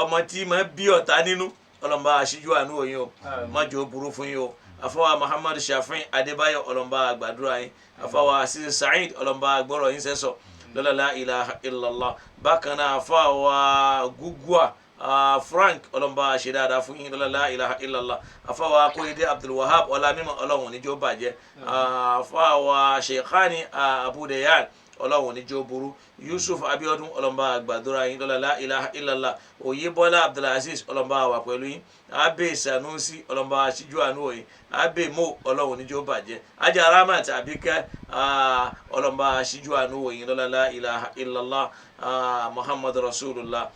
ọmọ tí ma bí ọ̀tá nínú ọlọ́mọba aṣíjú àánú òyìn o mọ́jọ́ burú fún yín o afọwà Muhammad Shafi'in Adébáyọ̀ ọlọ́mọba àgbàdúrà yín afọwà Aziz Said ọlọ́mọba àgbọ̀rọ̀ yín sẹ́sọ̀ lọ́la la ilaha illallah bákan náà afọwà Gugua Frank ọlọ́mọba ṣe dáadáa fún yín lọ́la la ilaha illallah afọwà Akóredé Abdulwahab ọlámímọ̀ ọlọ́run níjó bàjẹ́ afọwà Sheikhani Abudayan ọlọ́run níjó burú Yusuf Abiodun ọlọ́mọba àgbàdúrà yín lọ́la la ilaha illallah Oyèbọ́lá Abdulaziz ọlọ́mọba wà pẹ̀lú yín Abe Sanusi ọlọ́mọba aṣíjú àánú òyìn Abe Mo ọlọ́run níjó bàjẹ́ Ajá Ramat Abike ọlọ́mọba aṣíjú àánú òyìn lọ́la la ilaha illallah Muhammad Rasulullah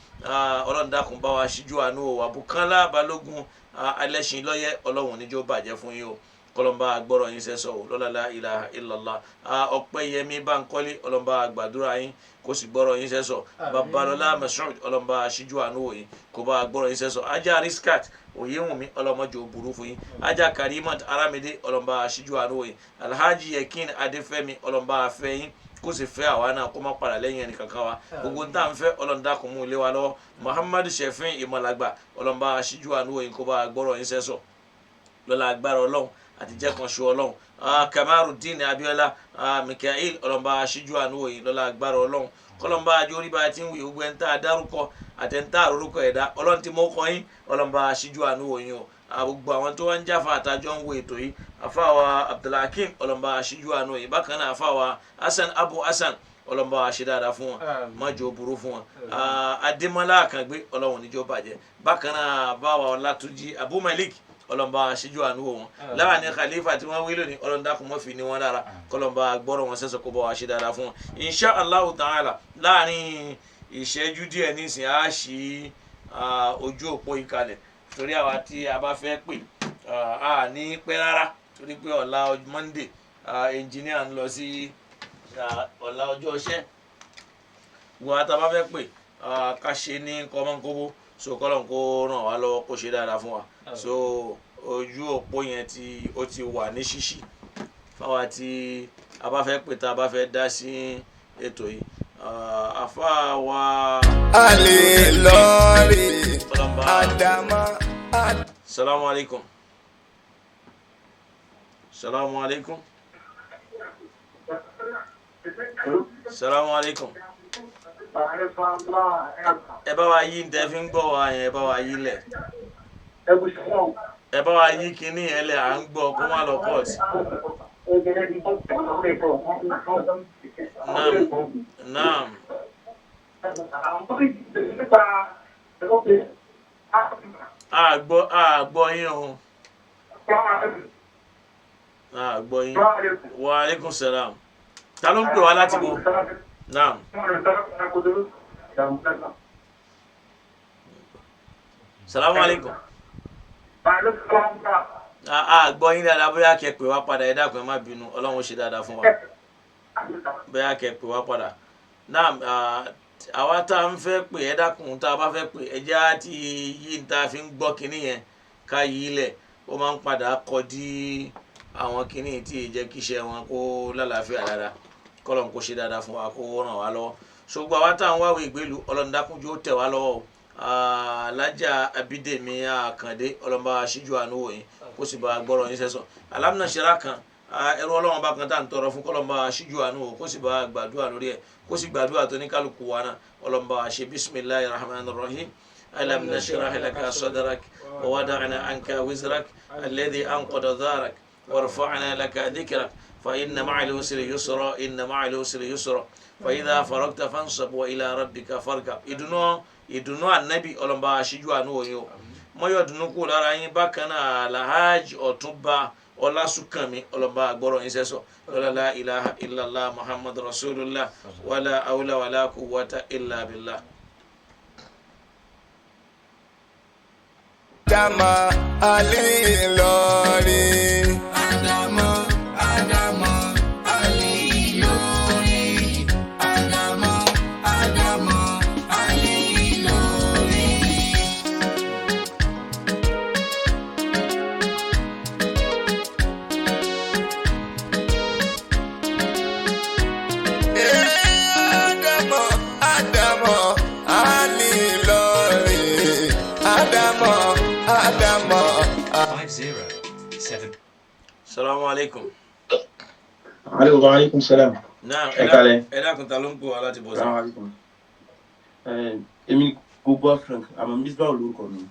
ọlọ́run dákun bá wa aṣíjú àánú òwà Bùkánlá Balógun Alẹ́ṣin lọ́yẹ ọlọ́run níjó bàjẹ́ fún yín o kọlọmba agbọrọ yín sẹsọ o lọlá la ilaha illallah Ọpẹ́yẹmí Bánkọ́lé ọlọmba àgbàdúrà yín kó sì gbọrọ yín sẹsọ Babalọlá Mas'ud ọlọmba aṣíjú àánú òyìn kó bá agbọrọ yín sẹsọ Ajá Riskat Oyewumi ọlọmọjọ burú fún yín Ajá Karimat Aramide ọlọmba aṣíjú àánú òyìn Alhaji Yekin Adéfẹ́mi ọlọmba afẹ́yìn kó sì fẹ́ àwa náà kó má padà lẹ́yìn ẹnì kankan wa gbogbo ntá ń fẹ́ ọlọ́ndàkùn mú ilé wa lọ́wọ́ Muhammadu Shefin Ìmọ̀lágbà ọlọmba aṣíjú àánú òyìn kó bá agbọrọ yín sẹsọ lọ́la agbára Ọlọ́run àti jẹ́ kan ṣo Ọlọ́run Kamarudin Abiola Mikael ọlọ́mọba aṣíjú àánú òyìn lọ́la agbára Ọlọ́run kọlọ́mọba àjọrí bá ti ń wí gbogbo ẹ̀ńtà dárúkọ àtẹ̀ńtà àrórúkọ ẹ̀dá Ọlọ́run tí mo kọ́ yín ọlọ́mọba aṣíjú àánú òyìn o gbogbo àwọn tó wá ń jáfa àtàjọ ń wo ètò yìí afáwa Abdulhakeem ọlọ́mọba aṣíjú àánú òyìn bákan náà afáwa Hasan Abu Hasan ọlọ́mọba aṣe dáadáa fún wọn mọ́jọ burú fún wọn Adémọ́lá Àkàngbé ọlọ́run níjọ́ bàjẹ́ bákan náà báwa Ọlátúnjí Abu Malik ọlọ́mọba aṣíjú àánú wọn láwa ní khalifa tí wọ́n wí lónìí ọlọ́ndàkùn mọ́ fi ní wọn lára kọlọ́mọba gbọ́rọ̀ wọn sẹ́sọ̀ kó bá wa ṣe dáadáa fún wọn insha Allah ta'ala láàrin ìṣẹ́jú díẹ̀ nísìnyí á ṣí ojú òpó ìkàlẹ̀ torí àwa tí a bá fẹ́ pè á ní pẹ́ rárá torí pé ọ̀la Monday engineer ń lọ sí ọ̀la ọjọ́ iṣẹ́ wọ́n á tá a bá fẹ́ pè ká ṣe ní kọ́mọ́nkóbó so kọ́lọ́n kó ràn wá lọ́wọ́ kó ṣe dáadáa fún wa so ojú òpó yẹn ó ti wà ní ṣíṣí fáwa tí a bá fẹ́ pè tá a bá fẹ́ dá sí ètò yìí àfa wa. Ali lori Adama. Salamu alaikum. Salamu alaikum. Salamu alaikum. Ẹ bá wa yí ntẹ́ fi ń gbọ́ wa yẹn ẹ bá wa yí lẹ̀. Ẹ bá wa yí kinní yẹn lẹ̀ à ń gbọ́ kó má lọ pọ̀ sí. Naam. Àgbọ̀ yín o. Àgbọ̀ yín. Wa alaikum salam. Ta ló ń pè wá láti bo? Naam. Salamu alaikum. Àgbọ̀ yín dáadáa bóyá kẹ́ pè wá padà ẹ dákun ẹ má bínú Ọlọ́run ó ṣe dáadáa fún wa. Bóyá kẹ́ pè wá padà. Naam, àwa tá ń fẹ́ pè ẹ dákun tá a bá fẹ́ pè ẹ jẹ́ àti yí tá a fi ń gbọ́ kinní yẹn ká yí lẹ̀ ó máa ń padà kọ dí àwọn kinní tí ì jẹ́ kí iṣẹ́ wọn kó lálàáfíà dáadáa kọ́lọ́n kó ṣe dáadáa fún wa kó ràn wá lọ́wọ́ ṣùgbọ́n àwa tá ń wáwé ìgbélu ọlọ́ndàkúnjú ó tẹ̀ wá lọ́wọ́ Alájà Abídèmí Àkàndé ọlọ́mọba aṣíjú àánú wò yín kó sì bá gbọ́rọ̀ yín sẹ́sọ̀ alámúnáṣẹ́rá kan ẹrú Ọlọ́run bá kan tá à ń tọrọ fún kọ́lọ́mọba aṣíjú àánú wò kó sì bá gbàdúrà lórí ẹ̀ kó sì gbàdúrà tó ní kálukú wa náà ọlọ́mọba ṣe bisimilahi rahman rahim alam nashrah laka sadrak wa wada'na anka wizrak alladhi anqada dharak wa rafa'na laka dhikrak fa inna ma'al usri yusra inna ma'al usri yusra fa idha faragta fansab wa ila rabbika farghab ìdùnnú ànábì ọlọ́mọba aṣíjú àánú wò yín o mọ́yọ̀ dùnú kú lára yín bákan náà Alhaji Ọ̀túnba Ọlásùnkànmí ọlọ́mọba àgbọ̀rọ̀ yín sẹ́sọ̀ la ilaha illallah Muhammad rasulullah wala hawla wala quwwata illa billah. Adama Ali lori. Adama Ali lori. Adama Ali lori. Adama Ali lori. Adama 507. Salamu alaikum. Wa alaikum salam. Naam, ẹ dákun ta ló ń pè wá láti bọ̀ sí. Assalamu alaikum. Èmi Gogo Frank, àmọ́ Misbah olórúkọ mi.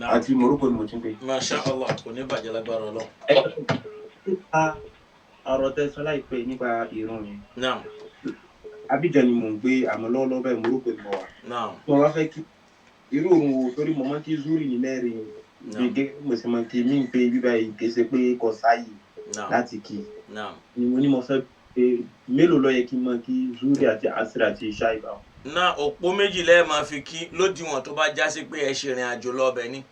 Àti Morocco ni mo ti ń pè. Masha Allah, kò ní bàjẹ́ lágbára Ọlọ́run. Ọ̀rọ̀ tẹ́ sọ láìpẹ́ nípa ìrun yẹn. Naam. Abidjan ni mò ń gbé àmọ́ lọ́wọ́lọ́wọ́ báyìí Morocco ni mo wà. Naam. Mo wá fẹ́ kí irú òun wo torí mo máa ń kí zuri ní mẹ́rin gbẹgẹ mo sì máa ń kí mí pé bíbá yìí kì í ṣe pé kò sáàyè láti kí ni mo ní mo fẹ́ pé mélòó ló yẹ kí n máa kí zuri àti asiri àti ìṣá ìbá. náà òpó méjì lẹ́ẹ̀ máa fi kí lódiwọ̀n tó bá já sí pé ẹ ṣe ìrìn àjò lọ́bẹ̀ ni.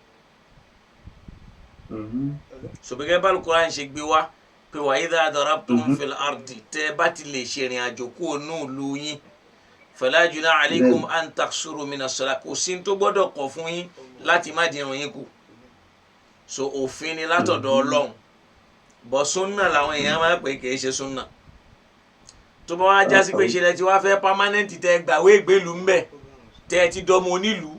sọ̀bẹ̀gẹ́ bálùkùrá ń ṣe gbé wá pé wa idha darabtum fil ardi tẹ́ bá ti lè ṣe ìrìn àjò kúrò ní ìlú yín fala junaha alaykum an taqsuru min as-salat kò sí tó gbọ́dọ̀ kọ̀ fún yín láti má dìrun yín kù so òfin ni látọ̀dọ̀ Ọlọ́run bọ̀ súnà làwọn èèyàn máa ń pè kì í ṣe súnà tó bá wá já sí pé ìṣẹ̀lẹ̀ tí wá fẹ́ pámánẹ́ǹtì tẹ gbàwé ìgbélú ń bẹ̀ tẹ ti dọmọ onílùú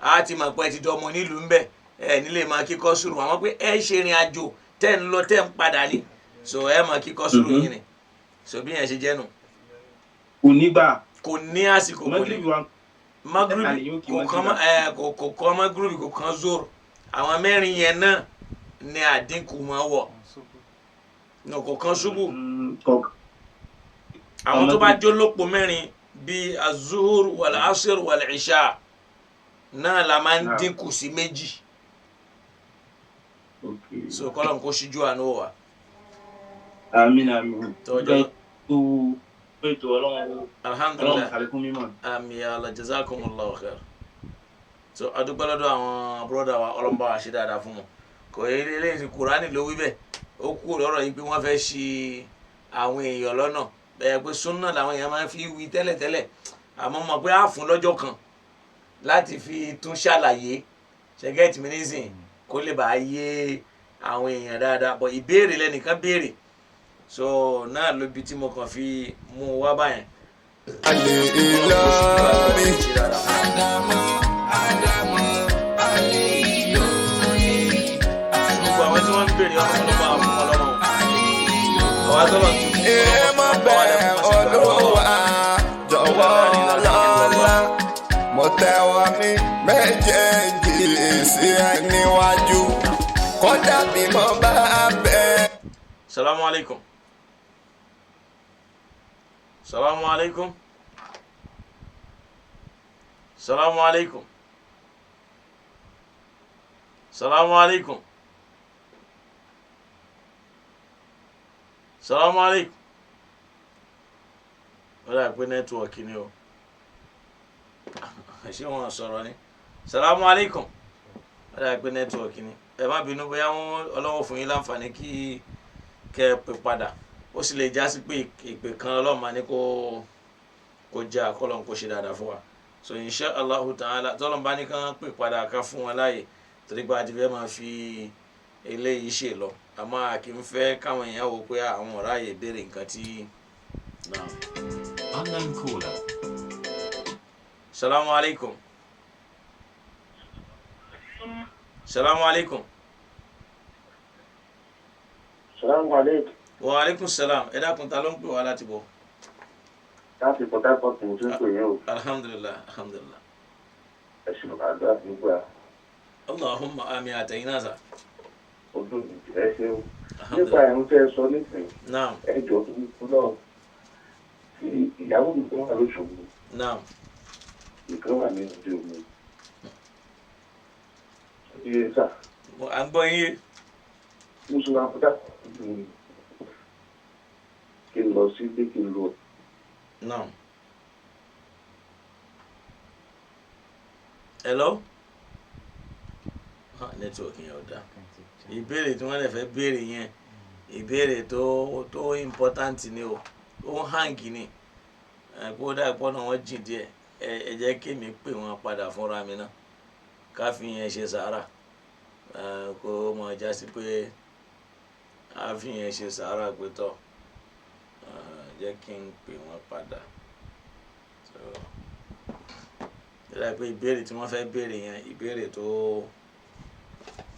á ti mọ̀ pé ti dọmọ onílùú ń bẹ̀ ẹ nílé máa kíkọ́ sùúrù àwọn pé ẹ ṣe ìrìn àjò tẹ́ ń lọ tẹ́ ń padà ní so ẹ máa kíkọ́ sùúrù yín ni so bí yẹn ṣe jẹ́ nù. kò ní gbà. kò ní àsìkò kò ní magrubi kò kàn magrubi kò kàn zoro àwọn mẹ́rin yẹn náà ni àdínkù máa wọ̀ kò kàn ṣubú àwọn tó bá jó lópo mẹ́rin bíi azuhur wàlẹ̀ asir wàlẹ̀ isha náà la máa ń dínkù sí méjì so kọ́lọ́n kó ṣíjú àánú wa. Àmín. tọ́jọ́ ètò Ọlọ́run alhamdulillah àlékún mímọ́. àmì ala jazakumullahu khair. so adúpẹ́ lọ́dọ̀ àwọn búrọ́dà wa ọlọ́mọba wa ṣe dáadáa fún wọn kò eléyìí Kùránì ló wí bẹ́ẹ̀ ó kú lọ́rọ̀ yìí pé wọ́n fẹ́ ṣì àwọn èèyàn lọ́nà bẹ́ẹ̀ pé súnà làwọn èèyàn máa ń fi wí tẹ́lẹ̀tẹ́lẹ̀ àmọ́ mọ̀ pé á fún lọ́jọ́ kan láti fi tún ṣàlàyé ṣẹ́gẹ́tì mi nísìn kó lè bàa yé àwọn èèyàn dáadáa bọ̀ ìbéèrè lẹ́nìkan béèrè so náà ló bi tí mo kàn fi mú wá báyẹn. Ìlọrin. gbogbo àwọn tí wọ́n ń béèrè ọlọ́mọ àwọn ọlọ́mọ àwọn atọ́lọ̀ ti fún Èèmọ̀ bẹ́ẹ̀ Olúwa jọ̀wọ́ lọ́la mo tẹ́wọ́ mi méjèèjì sí ẹ níwájú kódà bí mo bá bẹ́ẹ̀. Salamu alaikum. Salamu alaikum. Salamu alaikum. Salamu alaikum. Salamu alaikum. Ó dà pé nẹ́tíwọ̀kì ni o. Ṣé wọ́n sọ̀rọ̀ ni? Salamu alaikum. Ó dà pé nẹ́tíwọ̀kì ni. Ẹ má bínú bóyá Ọlọ́run fún yín láǹfààní kí kẹ́ pè padà. Ó sì lè jásí pé ìpè kan Ọlọ́run máa ní kó já kọ́lọ́n kó ṣe dáadáa fún wa. So insha Allahu ta'ala tọ́lọ́n bá ní kán pè padà ká fún wọn láàyè torí pé a ti fẹ́ máa fi eléyìí ṣe lọ àmọ́ a kì í fẹ́ káwọn èèyàn wò pé àwọn ọ̀rá yẹ béèrè nǹkan tí. Unknown caller. Salamu alaikum. Salamu alaikum. Salamu alaikum. Wa alaikum salam. Ẹ dákun ta ló ń pè wá láti bọ̀. Láti Port Harcourt ní tó ń pè yẹn o. Alhamdulillah, alhamdulillah. Ẹ ṣe àdúrà nígbà Allahumma àmín àtẹ̀yìn náà sà. ọdún ẹ ṣe o. Nípa ẹ̀rùn tẹ́ ẹ sọ nísìnyí. Naam, Ẹ jọ tó náà tí ìyàwó mi kan wà lóṣogbo naam. nìkan wà ní ìdí omi. Ṣé sà? À ń gbọ́ yín. Mùsùlùmí àbúdá kí n lọ sí ilé kí n lọ. Naam. Hello? Network yẹn ò dá. Ìbéèrè tí wọ́n lè fẹ́ béèrè yẹn ìbéèrè tó important ni o ó hang ni kó dà pọ́ náà wọ́n jìn díẹ̀ ẹ jẹ́ kí mi pè wọ́n padà fúnra mi náà ká fi yẹn ṣe sàárà kó mọ̀ jásí pé a fi yẹn ṣe sàárà pé tọ́ jẹ́ kí n pè wọ́n padà yẹ́dá pé ìbéèrè tí wọ́n fẹ́ béèrè yẹn ìbéèrè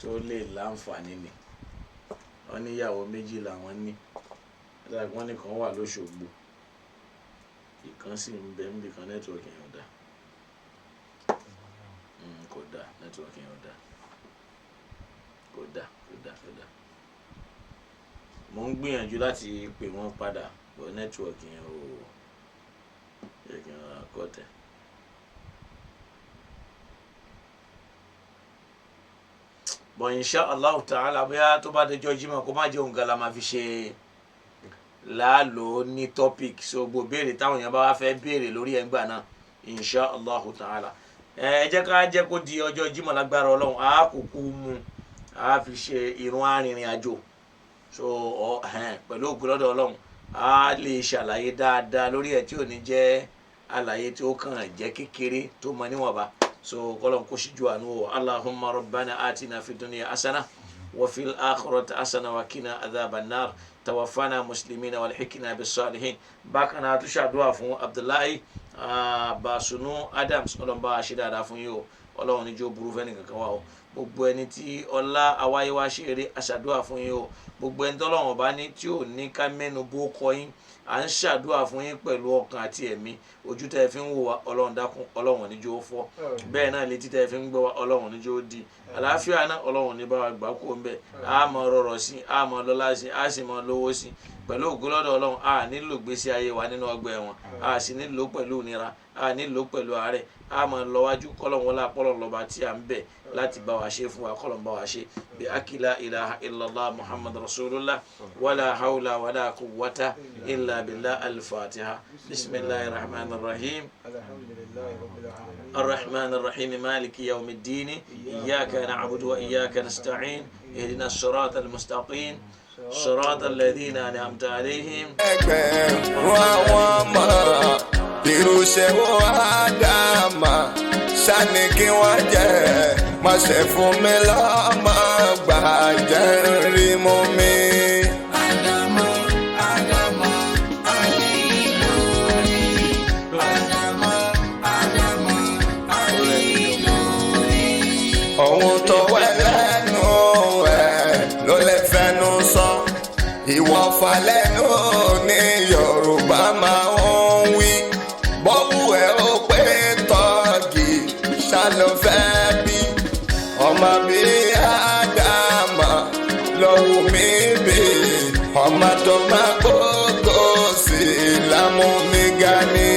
tó lè láǹfààní ni wọ́n níyàwó méjì làwọn ní yẹ́dá pé wọ́n nìkan wà lóṣogbo ìkan sì ń bẹ níbi kan nẹ́tíwọ̀kì yẹn ò dá kò dá nẹ́tíwọ̀kì yẹn ò dá kò dá mo ń gbìyànjú láti pè wọ́n padà bọ̀ nẹ́tíwọ̀kì yẹn ò yẹ kí wọ́n kọ́ tẹ̀. bọ̀ insha Allah ta'ala bóyá tó bá dẹjọ́ Jímọ̀ kó má jẹ́ òun gala máa fi ṣe láàlò ní topic so gbogbo béèrè táwọn èèyàn bá wá fẹ́ béèrè lórí ẹgbà náà insha Allah ta'ala ẹ jẹ́ ká jẹ́ kó di ọjọ́ Jímọ̀ lágbára Ọlọ́run a kúkú mú a fi ṣe ìrun arìnrìn àjò so pẹ̀lú ògùn lọ́dọ̀ Ọlọ́run a lè ṣàlàyé dáadáa lórí ẹ̀ tí ò ní jẹ́ àlàyé tí ó kàn jẹ́ kékeré tó mọ níwọ̀nba so kọlọ́n kó ṣíjú àánú o Allahumma rabbana atina fid dunya hasana wa fil akhirati hasana wa qina adhaban nar tawaffana muslimina walhiqna bis salihin bákan náà tún ṣàdúrà fún Abdullahi Basunu Adams ọlọ́mọba àṣídáadáa fún yìí o Ọlọ́run níjó burú fẹ́ni kankan wá o gbogbo ẹni tí ọlá awáyé wá ṣe eré aṣàdúrà fún yín o gbogbo ẹni tọ́lọ́run ọba ní tí ò ní ká mẹ́nu bó kọ yín à ń ṣàdúrà fún yín pẹ̀lú ọkàn àti ẹ̀mí ojú tẹ́ ẹ fi ń wò wá Ọlọ́run dákun Ọlọ́run níjó fọ́ bẹ́ẹ̀ náà létí tẹ́ ẹ fi ń gbọ́ wá Ọlọ́run níjó di àlàáfíà náà Ọlọ́run ní bá wa gbà kó ń bẹ̀ á mọ rọrọ̀ sí á mọ lọ́lá sí á sì mọ lówó sí pẹ̀lú ògo lọ́dọ̀ Ọlọ́run a nílò gbésí ayé wa nínú ọgbà ẹ̀wọ̀n a sì nílò pẹ̀lú ìnira a nílò pẹ̀lú àárẹ̀ a máa lọ wájú kọ́lọ́n wọlé apọ́lọ́n lọ́ba tí a ń bẹ̀ láti bá wa ṣe fún wa kọ́lọ́n bá wa ṣe بأكل لا إله إلا الله محمد رسول الله ولا حول ولا قوة إلا بالله. الفاتحة. بسم الله الرحمن الرحيم. الحمد لله رب العالمين الرحمن الرحيم مالك يوم الدين إياك نعبد وإياك نستعين اهدنا الصراط المستقيم صراط الذين أنعمت عليهم. irúṣẹ́ wo Ádámà ṣáni kí wọ́n jẹ́ má ṣe fún mi lọ́mọ gbàjẹ́ rí mú mi. Ádámù, Ádámù, Àlìlórí. Ádámù, Ádámù, Àlìlórí. Ohun tó wẹ̀ lẹ́nu ẹ̀ ló lè fẹnu sọ. Ìwọ̀fà lẹ́nu ní Yorùbá máa ń wí. Bọ́wú ẹ̀ ó pé tọ́gì ṣáló fẹ́ bí. Ọmọ bí Ádámà lọ́wọ́ mi bí. Ọmọ tó máa gbógo sí lámú mi ga ni.